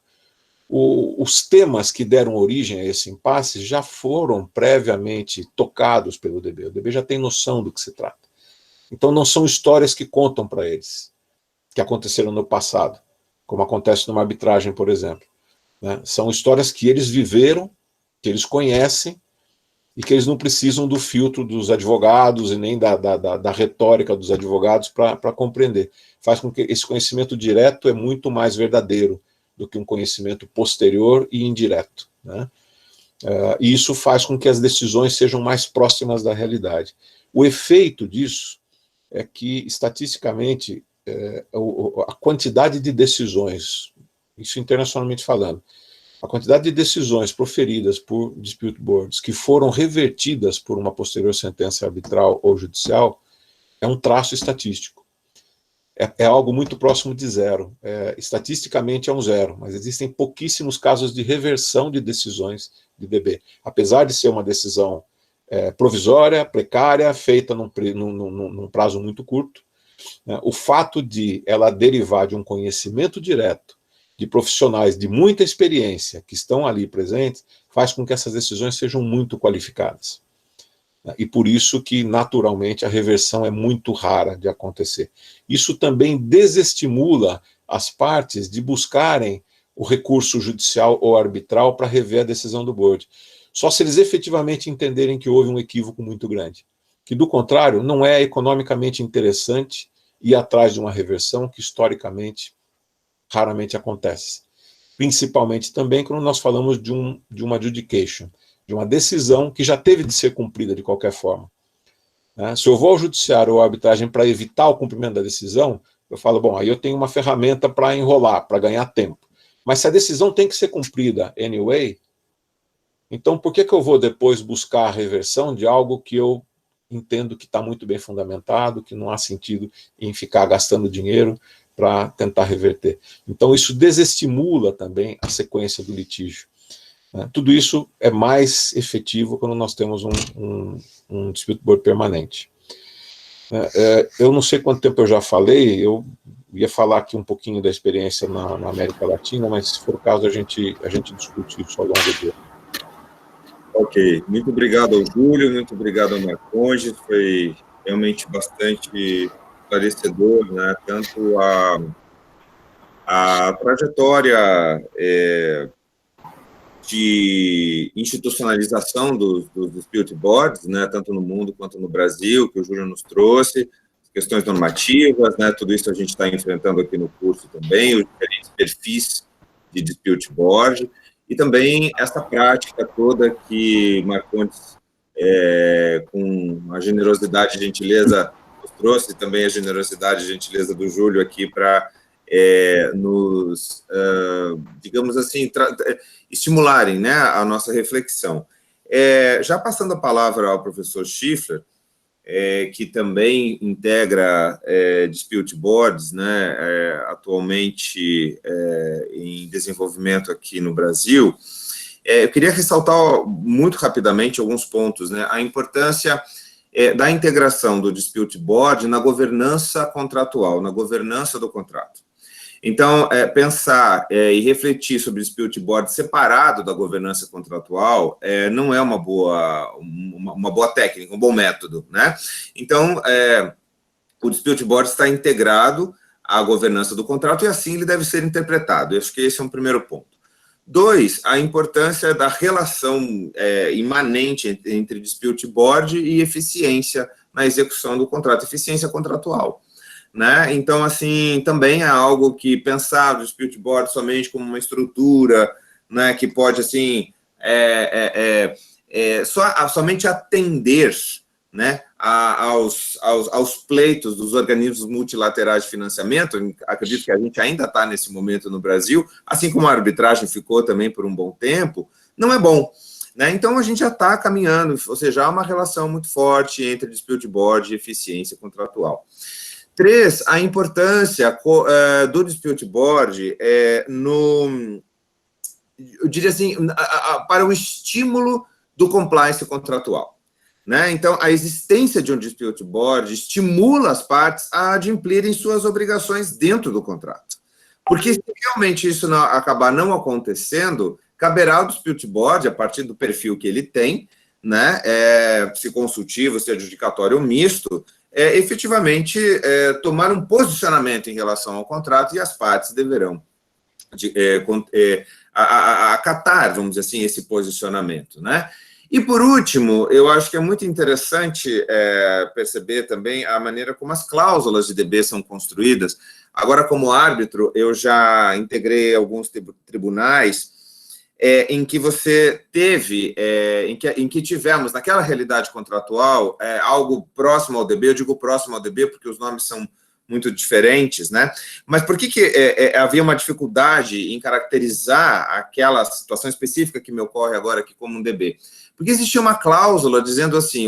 os temas que deram origem a esse impasse já foram previamente tocados pelo DB. O DB já tem noção do que se trata. Então não são histórias que contam para eles, que aconteceram no passado, como acontece numa arbitragem, por exemplo. Né? São histórias que eles viveram, que eles conhecem, e que eles não precisam do filtro dos advogados e nem da retórica dos advogados para compreender. Faz com que esse conhecimento direto é muito mais verdadeiro do que um conhecimento posterior e indireto. Né? E isso faz com que as decisões sejam mais próximas da realidade. O efeito disso é que, estatisticamente, a quantidade de decisões, isso internacionalmente falando, a quantidade de decisões proferidas por dispute boards que foram revertidas por uma posterior sentença arbitral ou judicial é um traço estatístico. É algo muito próximo de zero. Estatisticamente é um zero, mas existem pouquíssimos casos de reversão de decisões de DB. Apesar de ser uma decisão provisória, precária, feita num prazo muito curto, né, o fato de ela derivar de um conhecimento direto de profissionais de muita experiência que estão ali presentes, faz com que essas decisões sejam muito qualificadas. E por isso que, naturalmente, a reversão é muito rara de acontecer. Isso também desestimula as partes de buscarem o recurso judicial ou arbitral para rever a decisão do board. Só se eles efetivamente entenderem que houve um equívoco muito grande. Que, do contrário, não é economicamente interessante ir atrás de uma reversão que, historicamente, raramente acontece. Principalmente também quando nós falamos de uma adjudication, de uma decisão que já teve de ser cumprida de qualquer forma. Se eu vou ao judiciário ou à arbitragem para evitar o cumprimento da decisão, eu falo, bom, aí eu tenho uma ferramenta para enrolar, para ganhar tempo. Mas se a decisão tem que ser cumprida anyway, então por que eu vou depois buscar a reversão de algo que eu entendo que está muito bem fundamentado, que não há sentido em ficar gastando dinheiro para tentar reverter? Então isso desestimula também a sequência do litígio. Tudo isso é mais efetivo quando nós temos um dispute board permanente. Eu não sei quanto tempo eu já falei, eu ia falar aqui um pouquinho da experiência na América Latina, mas se for o caso a gente discute isso ao longo do dia. Ok, muito obrigado ao Júlio, muito obrigado ao Marcondes, foi realmente bastante esclarecedor, né? Tanto a trajetória de institucionalização dos dispute boards, né, tanto no mundo quanto no Brasil, que o Júlio nos trouxe, questões normativas, né, tudo isso a gente está enfrentando aqui no curso também, os diferentes perfis de dispute board, e também essa prática toda que Marcondes, com a generosidade e gentileza, nos trouxe, e também a generosidade e gentileza do Júlio aqui para nos, digamos assim, estimularem, né, a nossa reflexão. Já passando a palavra ao professor Schiffler, que também integra dispute boards, né, atualmente em desenvolvimento aqui no Brasil, eu queria ressaltar muito rapidamente alguns pontos, né, a importância da integração do dispute board na governança contratual, na governança do contrato. Então, pensar e refletir sobre o dispute board separado da governança contratual não é uma boa técnica, um bom método, né? Então, o dispute board está integrado à governança do contrato e assim ele deve ser interpretado. Eu acho que esse é um primeiro ponto. 2, a importância da relação imanente entre dispute board e eficiência na execução do contrato, eficiência contratual. Né? Então, assim, também é algo que pensar o dispute board somente como uma estrutura, né, que pode, assim, somente atender, né, aos pleitos dos organismos multilaterais de financiamento. Acredito que a gente ainda está nesse momento no Brasil, assim como a arbitragem ficou também por um bom tempo, não é bom. Né? Então, a gente já está caminhando, ou seja, há uma relação muito forte entre dispute board e eficiência contratual. 3, a importância do dispute board eu diria assim, para o estímulo do compliance contratual. Né? Então, a existência de um dispute board estimula as partes a adimplirem suas obrigações dentro do contrato. Porque se realmente isso acabar não acontecendo, caberá ao Dispute Board, a partir do perfil que ele tem, né, se consultivo, se adjudicatório ou misto, efetivamente tomar um posicionamento em relação ao contrato, e as partes deverão acatar, vamos dizer assim, esse posicionamento, né? E, por último, eu acho que é muito interessante perceber também a maneira como as cláusulas de DB são construídas. Agora, como árbitro, eu já integrei alguns tribunais em que você teve, em que tivemos, naquela realidade contratual, algo próximo ao DB. Eu digo próximo ao DB porque os nomes são muito diferentes, né? Mas por que havia uma dificuldade em caracterizar aquela situação específica que me ocorre agora aqui como um DB? Porque existia uma cláusula dizendo assim,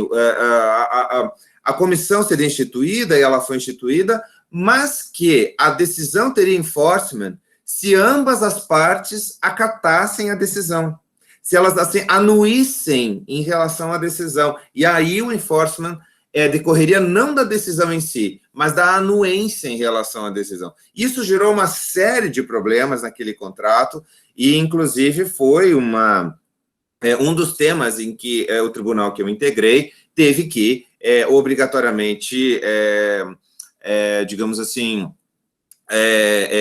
a comissão seria instituída, e ela foi instituída, mas que a decisão teria enforcement se ambas as partes acatassem a decisão, se elas assim anuíssem em relação à decisão, e aí o enforcement decorreria não da decisão em si, mas da anuência em relação à decisão. Isso gerou uma série de problemas naquele contrato, e inclusive foi um dos temas em que o tribunal que eu integrei teve que, obrigatoriamente, digamos assim,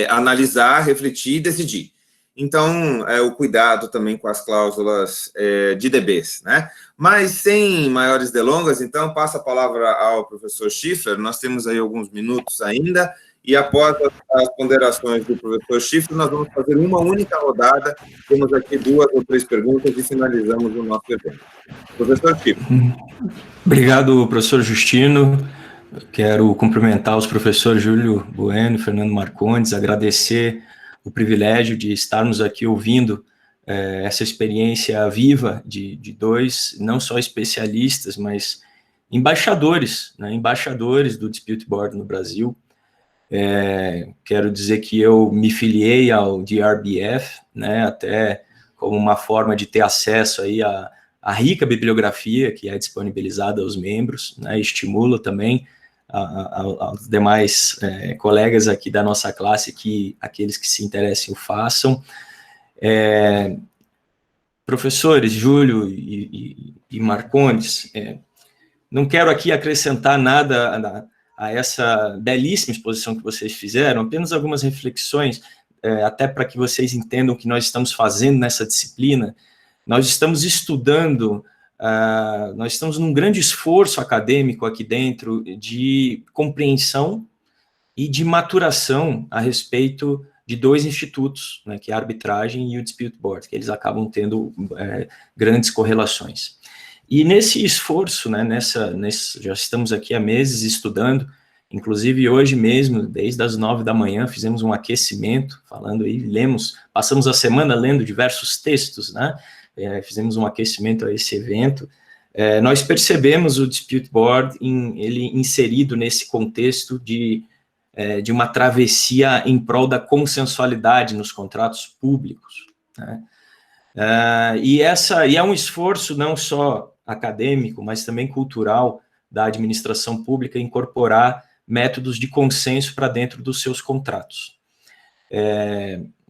analisar, refletir e decidir. Então, o cuidado também com as cláusulas de DBs, né? Mas, sem maiores delongas, então, passo a palavra ao professor Schiffer. Nós temos aí alguns minutos ainda, e após as ponderações do professor Schiffer, nós vamos fazer uma única rodada. Temos aqui 2 ou 3 perguntas e finalizamos o nosso evento. Professor Schiffer. Obrigado, professor Justino. Quero cumprimentar os professores Júlio Bueno e Fernando Marcondes, agradecer o privilégio de estarmos aqui ouvindo essa experiência viva de 2, não só especialistas, mas embaixadores, né, embaixadores do Dispute Board no Brasil. Quero dizer que eu me filiei ao DRBF, né, até como uma forma de ter acesso aí à rica bibliografia que é disponibilizada aos membros, né, estimula também aos demais colegas aqui da nossa classe que aqueles que se interessem o façam. Professores Júlio e Marcondes, não quero aqui acrescentar nada a essa belíssima exposição que vocês fizeram, apenas algumas reflexões, até para que vocês entendam o que nós estamos fazendo nessa disciplina. Nós estamos estudando, nós estamos num grande esforço acadêmico aqui dentro de compreensão e de maturação a respeito de 2 institutos, né, que é a arbitragem e o Dispute Board, que eles acabam tendo grandes correlações. E nesse esforço, né, já estamos aqui há meses estudando, inclusive hoje mesmo, desde as 9 da manhã, fizemos um aquecimento, falando aí, passamos a semana lendo diversos textos, né, fizemos um aquecimento a esse evento. Nós percebemos o Dispute Board, ele inserido nesse contexto de uma travessia em prol da consensualidade nos contratos públicos, né? E é um esforço não só acadêmico, mas também cultural da administração pública incorporar métodos de consenso para dentro dos seus contratos.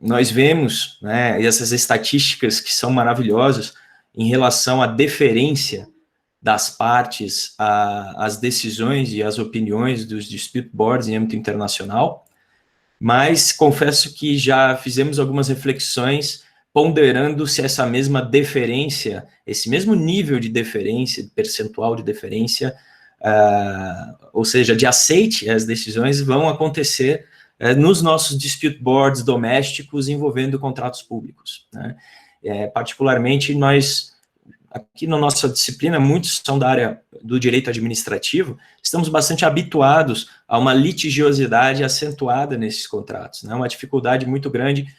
Nós vemos, né, essas estatísticas que são maravilhosas em relação à deferência das partes às decisões e às opiniões dos dispute boards em âmbito internacional, mas confesso que já fizemos algumas reflexões ponderando se essa mesma deferência, esse mesmo nível de deferência, percentual de deferência, ou seja, de aceite às decisões, vão acontecer nos nossos dispute boards domésticos envolvendo contratos públicos, né? Particularmente, nós, aqui na nossa disciplina, muitos são da área do direito administrativo, estamos bastante habituados a uma litigiosidade acentuada nesses contratos, né? Uma dificuldade muito grande,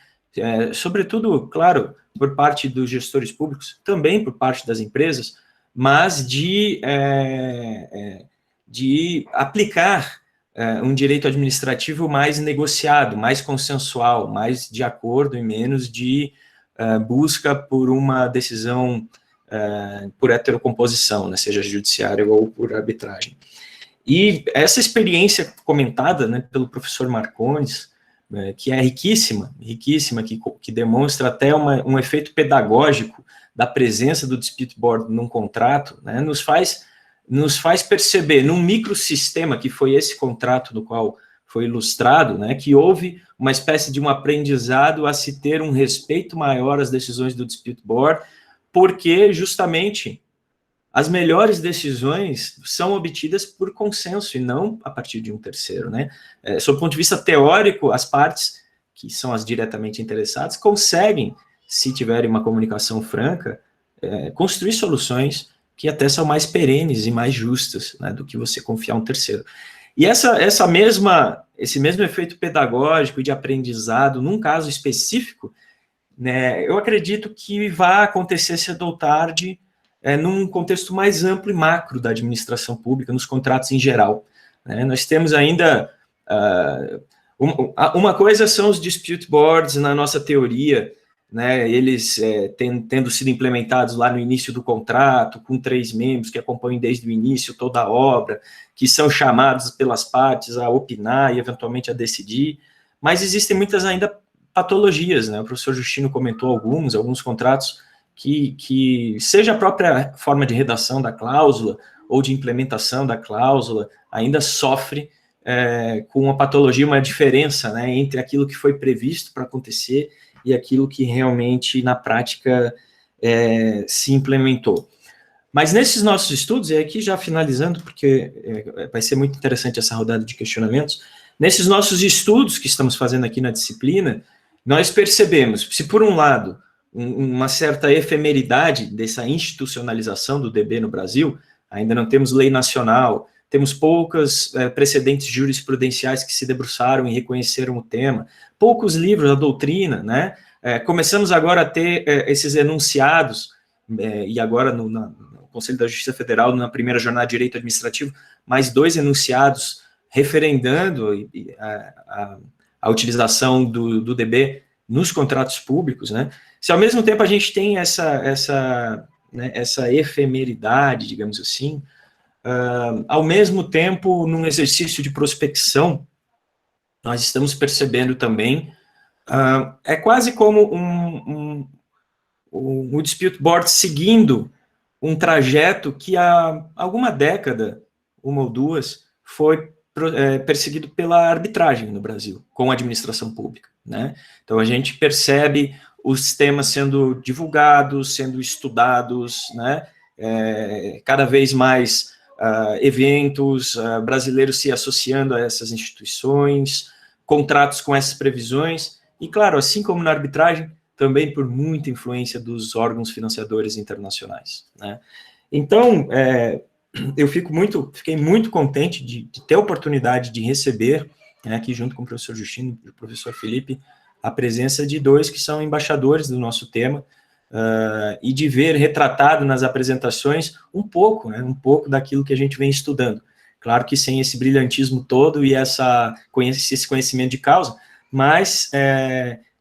sobretudo, claro, por parte dos gestores públicos, também por parte das empresas, mas de aplicar um direito administrativo mais negociado, mais consensual, mais de acordo e menos de busca por uma decisão por heterocomposição, né, seja judiciária ou por arbitragem. E essa experiência comentada, né, pelo professor Marcondes, que é riquíssima, que demonstra até um efeito pedagógico da presença do dispute board num contrato, né, nos faz perceber, num microsistema que foi esse contrato no qual foi ilustrado, né, que houve uma espécie de um aprendizado a se ter um respeito maior às decisões do dispute board, porque justamente as melhores decisões são obtidas por consenso e não a partir de um terceiro, né? Sob o ponto de vista teórico, as partes, que são as diretamente interessadas, conseguem, se tiverem uma comunicação franca, construir soluções que até são mais perenes e mais justas, né, do que você confiar um terceiro. E esse mesmo efeito pedagógico e de aprendizado, num caso específico, né, eu acredito que vai acontecer cedo ou tarde, num contexto mais amplo e macro da administração pública, nos contratos em geral. Né? Nós temos ainda... uma coisa são os dispute boards na nossa teoria, né, eles tendo sido implementados lá no início do contrato, com 3 membros que acompanham desde o início toda a obra, que são chamados pelas partes a opinar e eventualmente a decidir, mas existem muitas ainda patologias, né? O professor Justino comentou alguns contratos que seja a própria forma de redação da cláusula ou de implementação da cláusula ainda sofre com uma patologia, uma diferença, né, entre aquilo que foi previsto para acontecer e aquilo que realmente, na prática, se implementou. Mas nesses nossos estudos, e aqui já finalizando, porque vai ser muito interessante essa rodada de questionamentos, nesses nossos estudos que estamos fazendo aqui na disciplina, nós percebemos, se por um lado, uma certa efemeridade dessa institucionalização do DB no Brasil, ainda não temos lei nacional, temos poucas precedentes jurisprudenciais que se debruçaram e reconheceram o tema, poucos livros da doutrina, né? Começamos agora a ter esses enunciados, e agora no Conselho da Justiça Federal, na primeira jornada de Direito Administrativo, mais 2 enunciados referendando a utilização do DB nos contratos públicos, né? Se ao mesmo tempo a gente tem essa efemeridade, digamos assim, ao mesmo tempo, num exercício de prospecção, nós estamos percebendo também, é quase como um dispute board seguindo um trajeto que há alguma década, 1 ou 2, foi perseguido pela arbitragem no Brasil, com a administração pública, né? Então, a gente percebe os temas sendo divulgados, sendo estudados, né? Cada vez mais eventos brasileiros se associando a essas instituições, contratos com essas previsões, e, claro, assim como na arbitragem, também por muita influência dos órgãos financiadores internacionais, né? Então, eu fiquei muito contente de ter a oportunidade de receber, né, aqui junto com o professor Justino e o professor Felipe, a presença de 2 que são embaixadores do nosso tema, e de ver retratado nas apresentações um pouco daquilo que a gente vem estudando. Claro que sem esse brilhantismo todo e esse conhecimento de causa, mas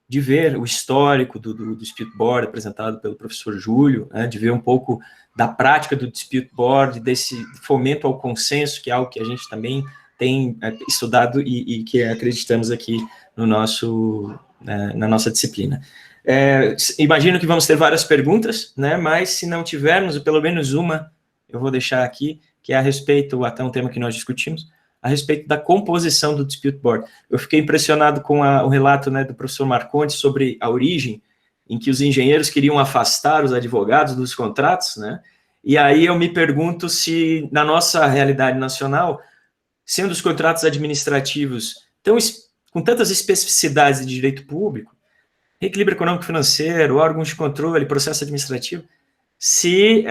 de ver o histórico do dispute board apresentado pelo professor Júlio, né, de ver um pouco da prática do dispute board, desse fomento ao consenso, que é algo que a gente também tem estudado e que acreditamos aqui no na nossa disciplina. Imagino que vamos ter várias perguntas, né, mas se não tivermos, pelo menos uma, eu vou deixar aqui, que é a respeito, até um tema que nós discutimos, a respeito da composição do dispute board. Eu fiquei impressionado com o relato, né, do professor Marcondes sobre a origem, em que os engenheiros queriam afastar os advogados dos contratos, né, e aí eu me pergunto se, na nossa realidade nacional, sendo os contratos administrativos com tantas especificidades de direito público, equilíbrio econômico-financeiro, órgãos de controle, processo administrativo, se,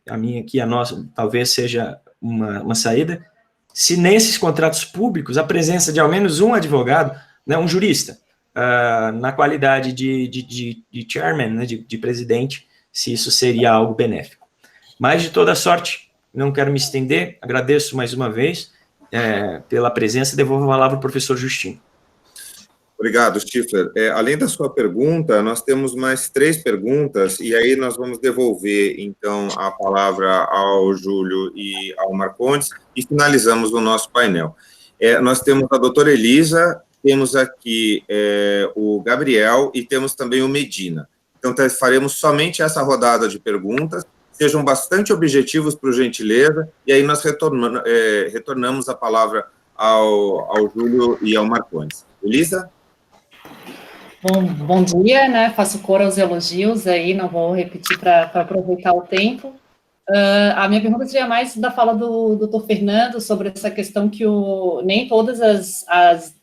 a nossa, talvez seja uma saída, se nesses contratos públicos, a presença de ao menos um advogado, né, um jurista, na qualidade de chairman, né, de presidente, se isso seria algo benéfico. Mas, de toda sorte, não quero me estender, agradeço mais uma vez pela presença e devolvo a palavra ao professor Justino. Obrigado, Stifler. Além da sua pergunta, nós temos mais 3 perguntas, e aí nós vamos devolver, então, a palavra ao Júlio e ao Marcondes, e finalizamos o nosso painel. Nós temos a doutora Elisa, temos aqui o Gabriel e temos também o Medina. Então, faremos somente essa rodada de perguntas. Sejam bastante objetivos, por gentileza, e aí nós retornamos a palavra ao Júlio e ao Marcondes. Elisa? Bom dia, né? Faço cor aos elogios aí, não vou repetir para aproveitar o tempo. A minha pergunta seria mais da fala do Dr. Fernando sobre essa questão que nem todas as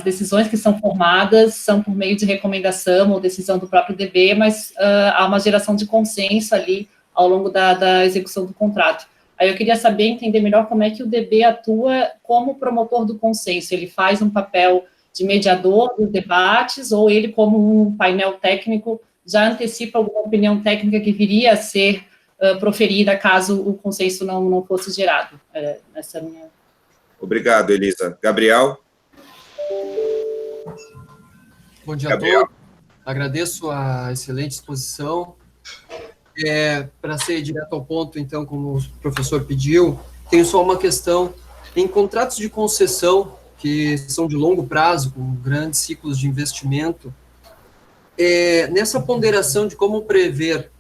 decisões que são formadas são por meio de recomendação ou decisão do próprio DB, mas há uma geração de consenso ali ao longo da execução do contrato. Aí eu queria saber, entender melhor como é que o DB atua como promotor do consenso. Ele faz um papel de mediador dos debates, ou ele, como um painel técnico, já antecipa alguma opinião técnica que viria a ser proferida caso o consenso não fosse gerado? Essa é a minha... Obrigado, Elisa. Gabriel? Bom dia a todos. Agradeço a excelente exposição. Para ser direto ao ponto, então, como o professor pediu, tenho só uma questão. Em contratos de concessão, que são de longo prazo, com grandes ciclos de investimento, nessa ponderação de como prever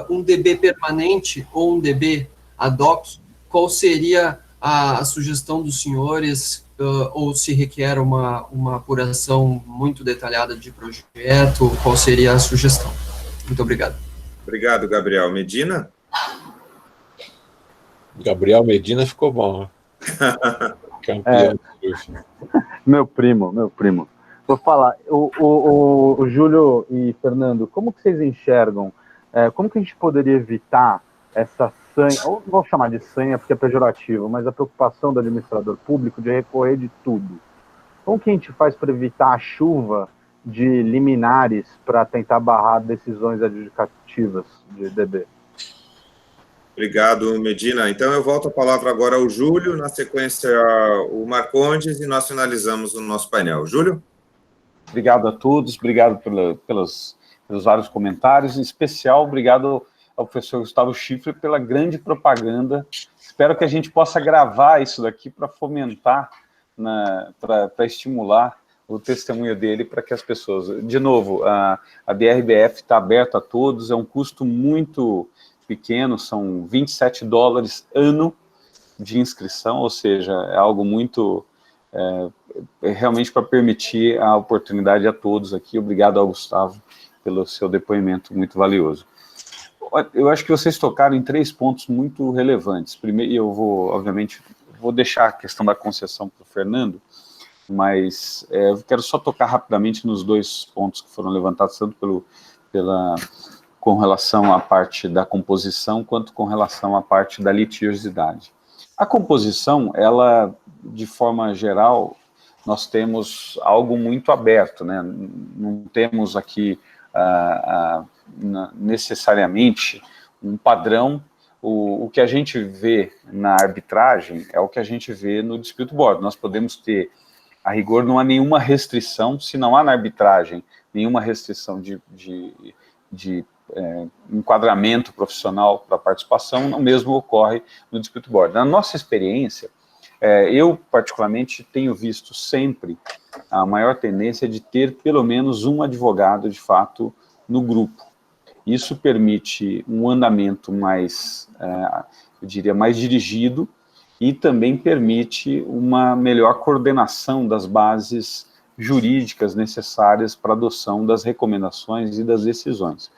um DB permanente ou um DB ad hoc, qual seria a sugestão dos senhores, ou se requer uma apuração muito detalhada de projeto, qual seria a sugestão? Muito obrigado. Obrigado, Gabriel. Medina? Gabriel Medina ficou bom, né? Campeão. Meu primo. Vou falar, o Júlio e Fernando, como que vocês enxergam, como que a gente poderia evitar essa sanha, ou não vou chamar de sanha porque é pejorativo, mas a preocupação do administrador público de recorrer de tudo? Como que a gente faz para evitar a chuva de liminares para tentar barrar decisões adjudicativas de DB? Obrigado, Medina. Então, eu volto a palavra agora ao Júlio, na sequência o Marcondes, e nós finalizamos o nosso painel. Júlio? Obrigado a todos, obrigado pelos vários comentários, em especial, obrigado ao professor Gustavo Schiffer pela grande propaganda. Espero que a gente possa gravar isso daqui para fomentar, para estimular o testemunho dele para que as pessoas... De novo, a BRBF está aberta a todos, é um custo muito pequeno, são $27 ano de inscrição, ou seja, é algo muito... realmente para permitir a oportunidade a todos aqui. Obrigado ao Gustavo pelo seu depoimento muito valioso. Eu acho que vocês tocaram em 3 pontos muito relevantes. Primeiro, eu obviamente, vou deixar a questão da concessão para o Fernando, mas eu quero só tocar rapidamente nos 2 pontos que foram levantados, tanto com relação à parte da composição, quanto com relação à parte da litigiosidade. A composição, ela, de forma geral, nós temos algo muito aberto, né? Não temos aqui necessariamente um padrão. O que a gente vê na arbitragem é o que a gente vê no dispute board. Nós podemos ter, a rigor, não há nenhuma restrição, se não há na arbitragem nenhuma restrição de enquadramento profissional para participação, o mesmo ocorre no dispute board. Na nossa experiência, eu particularmente tenho visto sempre a maior tendência de ter pelo menos um advogado de fato no grupo. Isso permite um andamento mais, eu diria, mais dirigido, e também permite uma melhor coordenação das bases jurídicas necessárias para a adoção das recomendações e das decisões.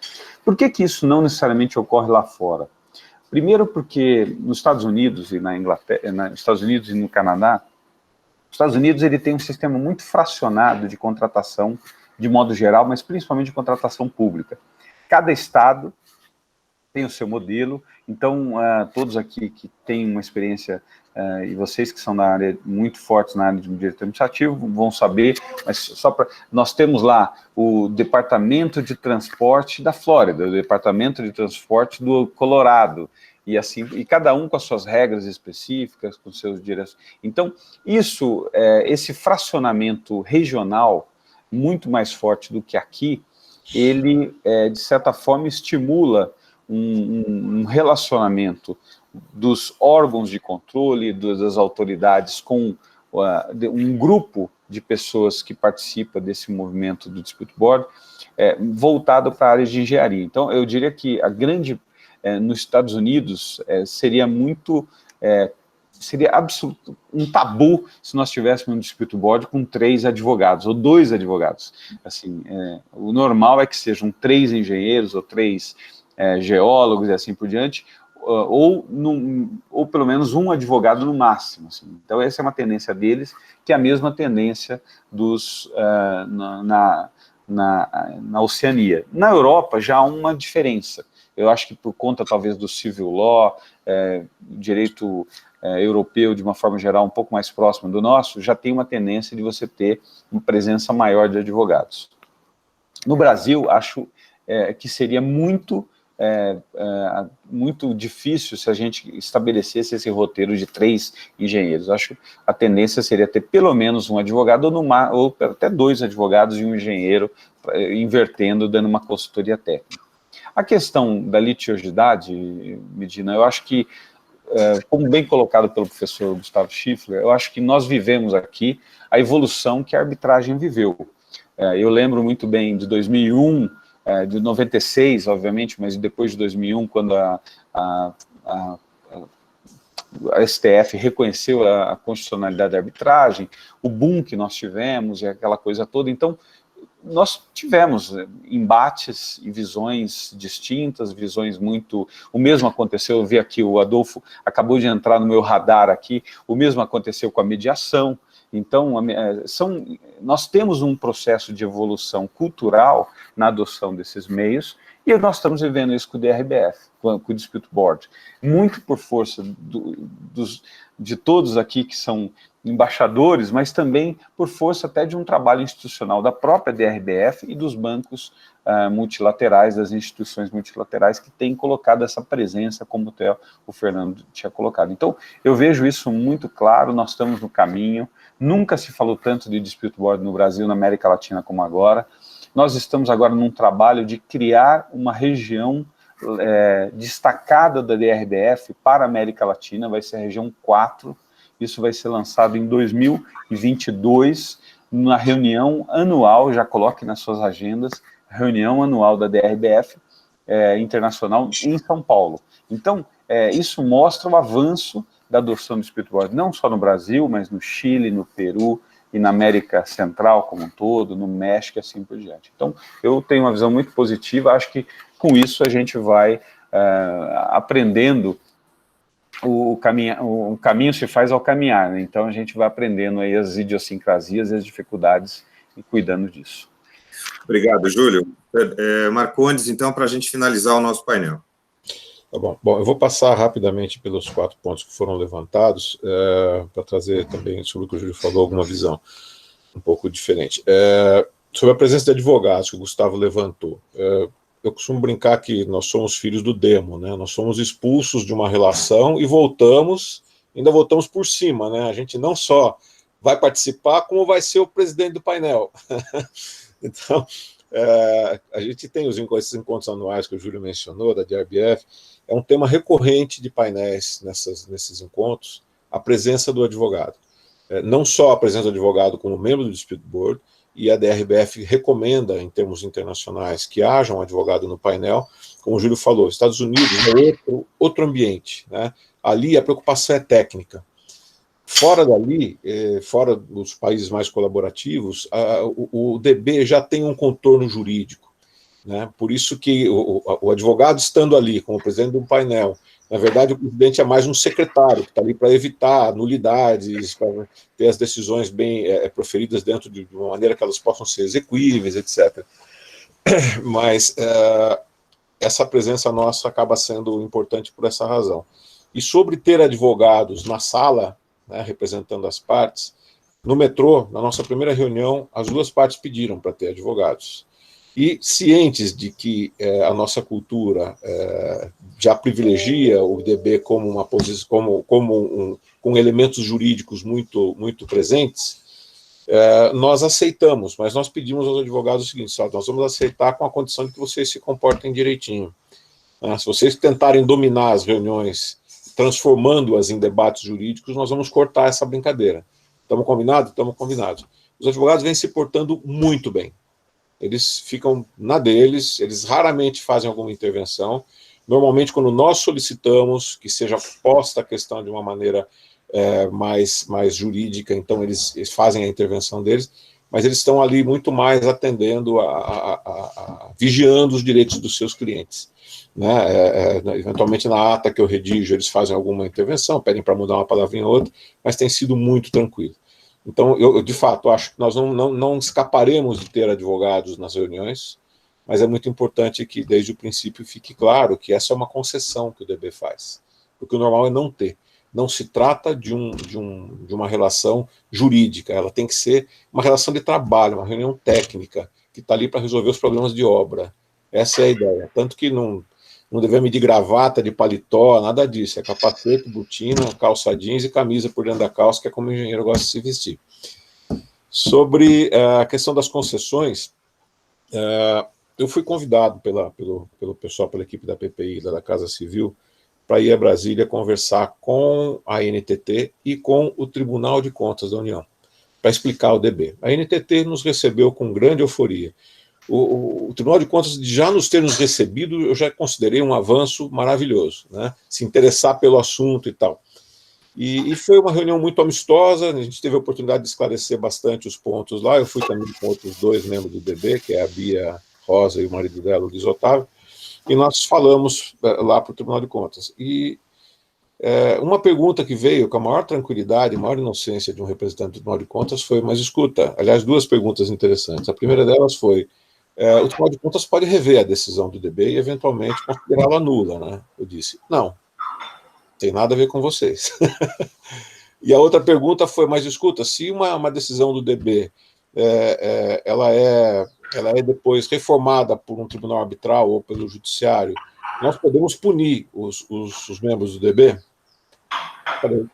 Por que isso não necessariamente ocorre lá fora? Primeiro porque nos Estados Unidos e na Inglaterra, nos Estados Unidos e no Canadá, os Estados Unidos ele tem um sistema muito fracionado de contratação, de modo geral, mas principalmente de contratação pública. Cada estado tem o seu modelo, então todos aqui que têm uma experiência, e vocês que são na área, muito fortes na área de direito administrativo, vão saber, mas só para... Nós temos lá o Departamento de Transporte da Flórida, o Departamento de Transporte do Colorado, e assim, e cada um com as suas regras específicas, com seus direitos. Então, esse fracionamento regional, muito mais forte do que aqui, ele, de certa forma, estimula um relacionamento dos órgãos de controle, das autoridades com um grupo de pessoas que participam desse movimento do Dispute Board, voltado para a área de engenharia. Então, eu diria que nos Estados Unidos, seria absoluto um tabu se nós tivéssemos um Dispute Board com 3 advogados, ou 2 advogados. Assim, o normal é que sejam 3 engenheiros, ou 3 geólogos, e assim por diante, ou pelo menos um advogado no máximo. Assim. Então, essa é uma tendência deles, que é a mesma tendência na Oceania. Na Europa, já há uma diferença. Eu acho que por conta, talvez, do civil law, direito europeu, de uma forma geral, um pouco mais próximo do nosso, já tem uma tendência de você ter uma presença maior de advogados. No Brasil, acho que seria muito difícil se a gente estabelecesse esse roteiro de 3 engenheiros. Acho que a tendência seria ter pelo menos um advogado, ou até 2 advogados e um engenheiro, invertendo, dando uma consultoria técnica. A questão da litigiosidade, Medina, eu acho que, como bem colocado pelo professor Gustavo Schiffler, eu acho que nós vivemos aqui a evolução que a arbitragem viveu. Eu lembro muito bem de 2001, de 96, obviamente, mas depois de 2001, quando a STF reconheceu a constitucionalidade da arbitragem, o boom que nós tivemos e aquela coisa toda. Então, nós tivemos embates e visões distintas, visões muito... O mesmo aconteceu, eu vi aqui, o Adolfo acabou de entrar no meu radar aqui, o mesmo aconteceu com a mediação. Então, nós temos um processo de evolução cultural na adoção desses meios, e nós estamos vivendo isso com o DRBF, com o Dispute Board, muito por força de todos aqui que são embaixadores, mas também por força até de um trabalho institucional da própria DRBF e dos bancos multilaterais, das instituições multilaterais que têm colocado essa presença, como o Fernando tinha colocado. Então, eu vejo isso muito claro, nós estamos no caminho, nunca se falou tanto de Dispute Board no Brasil, na América Latina como agora. Nós estamos agora num trabalho de criar uma região destacada da DRBF para a América Latina, vai ser a região 4, isso vai ser lançado em 2022, na reunião anual, já coloque nas suas agendas, reunião anual da DRBF internacional em São Paulo. Então, isso mostra o avanço da adoção do Dispute Board, não só no Brasil, mas no Chile, no Peru e na América Central como um todo, no México e assim por diante. Então, eu tenho uma visão muito positiva, acho que com isso a gente vai aprendendo, o caminho se faz ao caminhar, né? Então a gente vai aprendendo aí as idiosincrasias e as dificuldades e cuidando disso. Obrigado, Júlio. Marcondes, então, para a gente finalizar o nosso painel. Tá bom. Bom, eu vou passar rapidamente pelos 4 pontos que foram levantados, para trazer também, sobre o que o Júlio falou, alguma visão um pouco diferente. Sobre a presença de advogados, que o Gustavo levantou. Eu costumo brincar que nós somos filhos do demo, né? Nós somos expulsos de uma relação e ainda voltamos por cima, né? A gente não só vai participar, como vai ser o presidente do painel. Então, a gente tem esses encontros anuais que o Júlio mencionou, da DRBF, é um tema recorrente de painéis nesses encontros, a presença do advogado. Não só a presença do advogado como membro do Dispute Board, e a DRBF recomenda, em termos internacionais, que haja um advogado no painel. Como o Júlio falou, Estados Unidos é outro ambiente, né? Ali a preocupação é técnica. Fora dali, fora dos países mais colaborativos, o DB já tem um contorno jurídico, né? Por isso que o advogado estando ali como presidente de um painel, na verdade o presidente é mais um secretário, que está ali para evitar nulidades, para ter as decisões bem proferidas dentro de uma maneira que elas possam ser execuíveis, etc. Mas essa presença nossa acaba sendo importante por essa razão. E sobre ter advogados na sala, né, representando as partes, no metrô, na nossa primeira reunião, as 2 partes pediram para ter advogados. E cientes de que a nossa cultura já privilegia o DB como uma posição, com elementos jurídicos muito, muito presentes, nós aceitamos, mas nós pedimos aos advogados o seguinte: nós vamos aceitar com a condição de que vocês se comportem direitinho. Se vocês tentarem dominar as reuniões, transformando-as em debates jurídicos, nós vamos cortar essa brincadeira. Estamos combinados? Estamos combinados. os advogados vêm se portando muito bem. Eles ficam na deles, eles raramente fazem alguma intervenção. Normalmente, quando nós solicitamos que seja posta a questão de uma maneira mais jurídica, então eles fazem a intervenção deles, mas eles estão ali muito mais atendendo, vigiando os direitos dos seus clientes. Né? Eventualmente, na ata que eu redijo, eles fazem alguma intervenção, pedem para mudar uma palavrinha ou outra, mas tem sido muito tranquilo. Então, eu de fato acho que nós não escaparemos de ter advogados nas reuniões, mas é muito importante que, desde o princípio, fique claro que essa é uma concessão que o DB faz, porque o normal é não ter. Não se trata de uma relação jurídica, ela tem que ser uma relação de trabalho, uma reunião técnica, que está ali para resolver os problemas de obra. Essa é a ideia. Tanto que não devemos de gravata, de paletó, nada disso. É capacete, botina, calça jeans e camisa por dentro da calça, que é como o engenheiro gosta de se vestir. Sobre a questão das concessões, eu fui convidado pelo pessoal, pela equipe da PPI, da Casa Civil, para ir a Brasília conversar com a NTT e com o Tribunal de Contas da União, para explicar o DB. A NTT nos recebeu com grande euforia. O Tribunal de Contas, já nos ter nos recebido, eu já considerei um avanço maravilhoso, né? Se interessar pelo assunto e tal. E foi uma reunião muito amistosa, a gente teve a oportunidade de esclarecer bastante os pontos lá. Eu fui também com outros 2 membros do DB, que é a Bia Rosa e o marido dela, o Luiz Otávio, e nós falamos lá para o Tribunal de Contas. E uma pergunta que veio com a maior tranquilidade, a maior inocência de um representante do Tribunal de Contas foi: mas escuta, aliás, 2 perguntas interessantes. A primeira delas foi: o Tribunal de Contas pode rever a decisão do DB e eventualmente considerá-la nula, né? Eu disse: não tem nada a ver com vocês. E a outra pergunta foi: mas escuta, se uma decisão do DB ela é depois reformada por um tribunal arbitral ou pelo judiciário, nós podemos punir os membros do DB?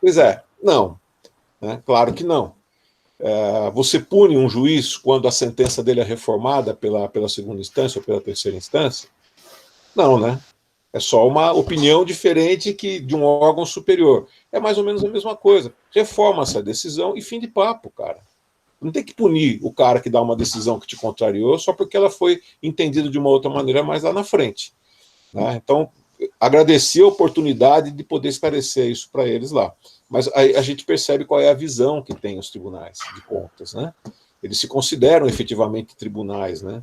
Pois é, não. Né? Claro que não. Você pune um juiz quando a sentença dele é reformada pela segunda instância ou pela terceira instância? Não, né? É só uma opinião diferente de um órgão superior. É mais ou menos a mesma coisa. Reforma essa decisão e fim de papo, cara. Não tem que punir o cara que dá uma decisão que te contrariou só porque ela foi entendida de uma outra maneira mais lá na frente. Né? Então, agradeci a oportunidade de poder esclarecer isso para eles lá. Mas a gente percebe qual é a visão que tem os tribunais de contas. Né? Eles se consideram efetivamente tribunais, né?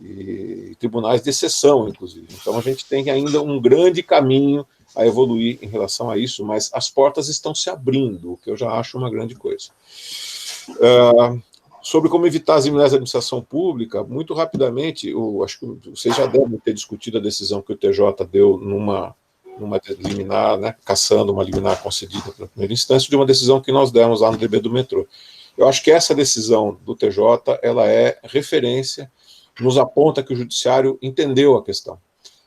E tribunais de exceção, inclusive. Então, a gente tem ainda um grande caminho a evoluir em relação a isso, mas as portas estão se abrindo, o que eu já acho uma grande coisa. Sobre como evitar as criminais da administração pública, muito rapidamente, acho que vocês já devem ter discutido a decisão que o TJ deu numa liminar, né, cassando uma liminar concedida pela primeira instância, de uma decisão que nós demos lá no DB do metrô. Eu acho que essa decisão do TJ, ela é referência, nos aponta que o judiciário entendeu a questão,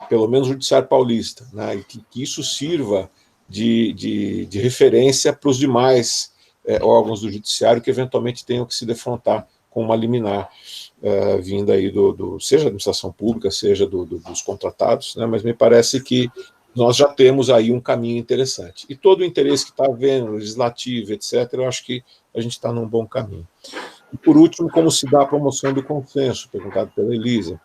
pelo menos o judiciário paulista, né, e que isso sirva de referência para os demais órgãos do judiciário que eventualmente tenham que se defrontar com uma liminar vinda aí seja da administração pública, seja dos contratados, né, mas me parece que nós já temos aí um caminho interessante. E todo o interesse que está havendo, legislativo, etc., eu acho que a gente está num bom caminho. E, por último, como se dá a promoção do consenso, perguntado pela Elisa.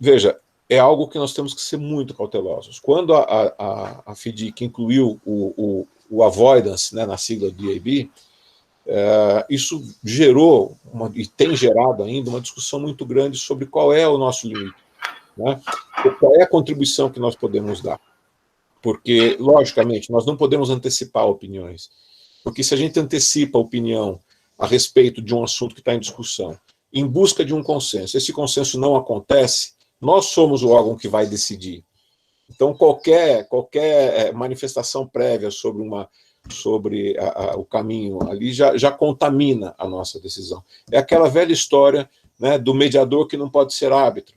Veja, é algo que nós temos que ser muito cautelosos. Quando a FDIC incluiu o avoidance, né, na sigla do DAB, isso gerou, e tem gerado ainda, uma discussão muito grande sobre qual é o nosso limite, né? Qual é a contribuição que nós podemos dar. Porque, logicamente, nós não podemos antecipar opiniões, porque se a gente antecipa a opinião a respeito de um assunto que está em discussão, em busca de um consenso, esse consenso não acontece, nós somos o órgão que vai decidir. Então, qualquer manifestação prévia sobre o caminho ali já contamina a nossa decisão. É aquela velha história, né, do mediador que não pode ser árbitro.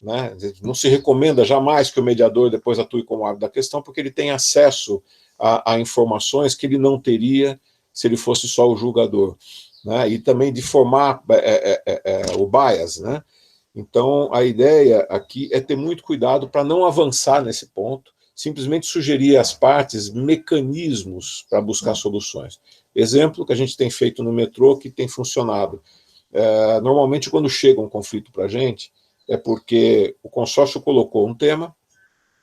Né? Não se recomenda jamais que o mediador depois atue como árbitro da questão, porque ele tem acesso a informações que ele não teria se ele fosse só o julgador. Né? E também de formar o bias, né? Então, a ideia aqui é ter muito cuidado para não avançar nesse ponto, simplesmente sugerir às partes mecanismos para buscar soluções. Exemplo que a gente tem feito no metrô que tem funcionado. Normalmente, quando chega um conflito para a gente, é porque o consórcio colocou um tema,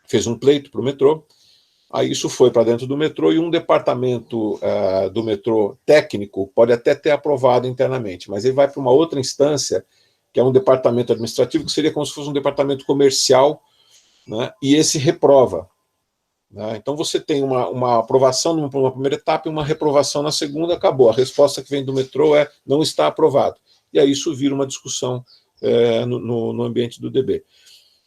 fez um pleito para o metrô, aí isso foi para dentro do metrô e um departamento do metrô técnico pode até ter aprovado internamente, mas ele vai para uma outra instância, que é um departamento administrativo, que seria como se fosse um departamento comercial, né, e esse reprova. Né? Então você tem uma aprovação numa primeira etapa e uma reprovação na segunda, acabou. A resposta que vem do metrô é não está aprovado. E aí isso vira uma discussão no ambiente do DB.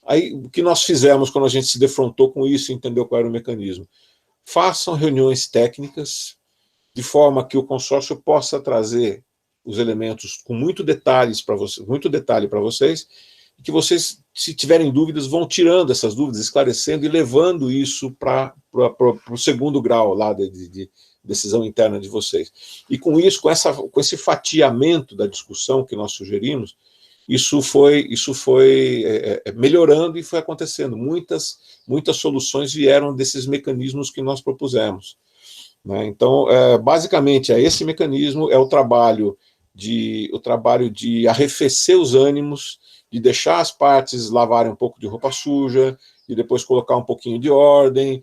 Aí, o que nós fizemos quando a gente se defrontou com isso e entendeu qual era o mecanismo? Façam reuniões técnicas, de forma que o consórcio possa trazer os elementos com muito detalhe para vocês, e que vocês, se tiverem dúvidas, vão tirando essas dúvidas, esclarecendo e levando isso para o segundo grau lá de decisão interna de vocês. E com isso, com esse fatiamento da discussão que nós sugerimos, isso foi melhorando e foi acontecendo. Muitas soluções vieram desses mecanismos que nós propusemos. Né? Então, basicamente, esse mecanismo, é o trabalho de arrefecer os ânimos, de deixar as partes lavarem um pouco de roupa suja, de depois colocar um pouquinho de ordem,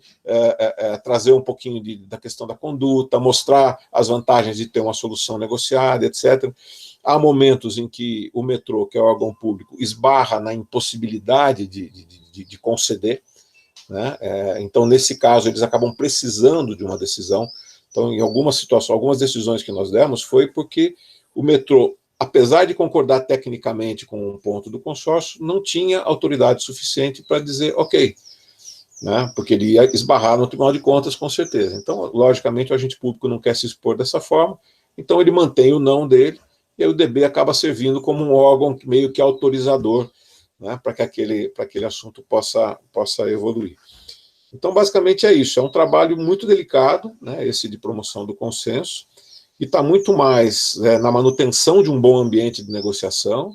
trazer um pouquinho da questão da conduta, mostrar as vantagens de ter uma solução negociada, etc. Há momentos em que o metrô, que é o órgão público, esbarra na impossibilidade de conceder, né? Então, nesse caso, eles acabam precisando de uma decisão. Então, em algumas situações, algumas decisões que nós demos foi porque o metrô, apesar de concordar tecnicamente com um ponto do consórcio, não tinha autoridade suficiente para dizer ok, né? Porque ele ia esbarrar no Tribunal de Contas, com certeza. Então, logicamente, o agente público não quer se expor dessa forma, então ele mantém o não dele, e aí o DB acaba servindo como um órgão meio que autorizador, né, para que aquele assunto possa evoluir. Então, basicamente é isso, é um trabalho muito delicado, né, esse de promoção do consenso, e está muito mais na manutenção de um bom ambiente de negociação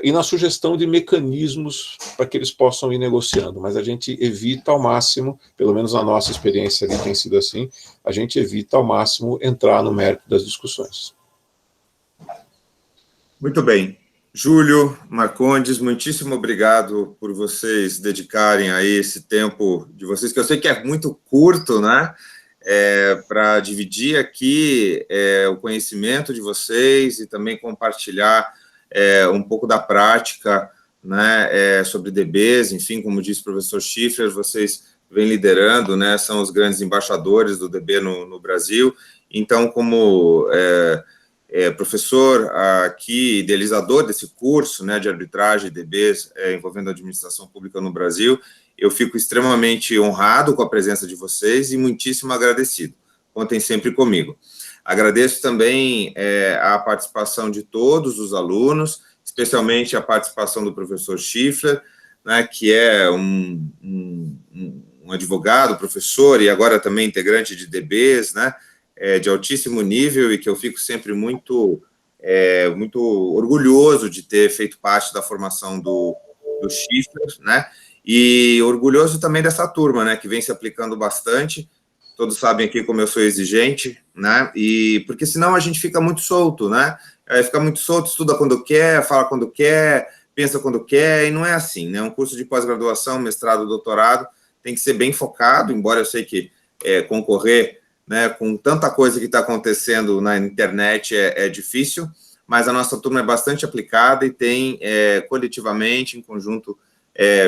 e na sugestão de mecanismos para que eles possam ir negociando, mas a gente evita ao máximo, pelo menos a nossa experiência ali tem sido assim, a gente evita ao máximo entrar no mérito das discussões. Muito bem. Júlio, Marcondes, muitíssimo obrigado por vocês dedicarem aí esse tempo de vocês, que eu sei que é muito curto, né? Para dividir aqui o conhecimento de vocês e também compartilhar um pouco da prática, né, sobre DBs, enfim, como disse o professor Schiffler, vocês vêm liderando, né, são os grandes embaixadores do DB no Brasil, então, como professor aqui, idealizador desse curso, né, de arbitragem DBs envolvendo a administração pública no Brasil, eu fico extremamente honrado com a presença de vocês e muitíssimo agradecido. Contem sempre comigo. Agradeço também a participação de todos os alunos, especialmente a participação do professor Schiffler, né, que é um advogado, professor e agora também integrante de DBs, né, de altíssimo nível e que eu fico sempre muito orgulhoso de ter feito parte da formação do Schiffler, né, e orgulhoso também dessa turma, né, que vem se aplicando bastante. Todos sabem aqui como eu sou exigente, né, e porque senão a gente fica muito solto, né, fica muito solto, estuda quando quer, fala quando quer, pensa quando quer, e não é assim, né, um curso de pós-graduação, mestrado, doutorado, tem que ser bem focado, embora eu sei que concorrer, né, com tanta coisa que está acontecendo na internet é difícil, mas a nossa turma é bastante aplicada e tem, coletivamente, em conjunto,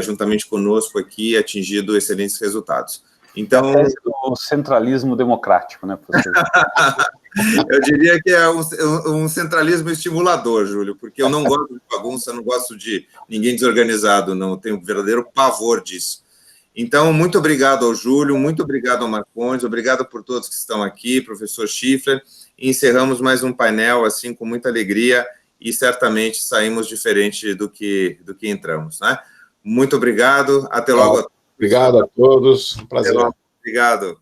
juntamente conosco aqui, atingido excelentes resultados. Então, o centralismo democrático, né, professor? Eu diria que é um centralismo estimulador, Júlio, porque eu não gosto de bagunça, não gosto de ninguém desorganizado, não, eu tenho um verdadeiro pavor disso. Então, muito obrigado ao Júlio, muito obrigado ao Marcondes, obrigado por todos que estão aqui, professor Schiffler, e encerramos mais um painel, assim, com muita alegria, e certamente saímos diferente do que entramos, né? Muito obrigado, até logo. Obrigado a todos, um prazer. Obrigado.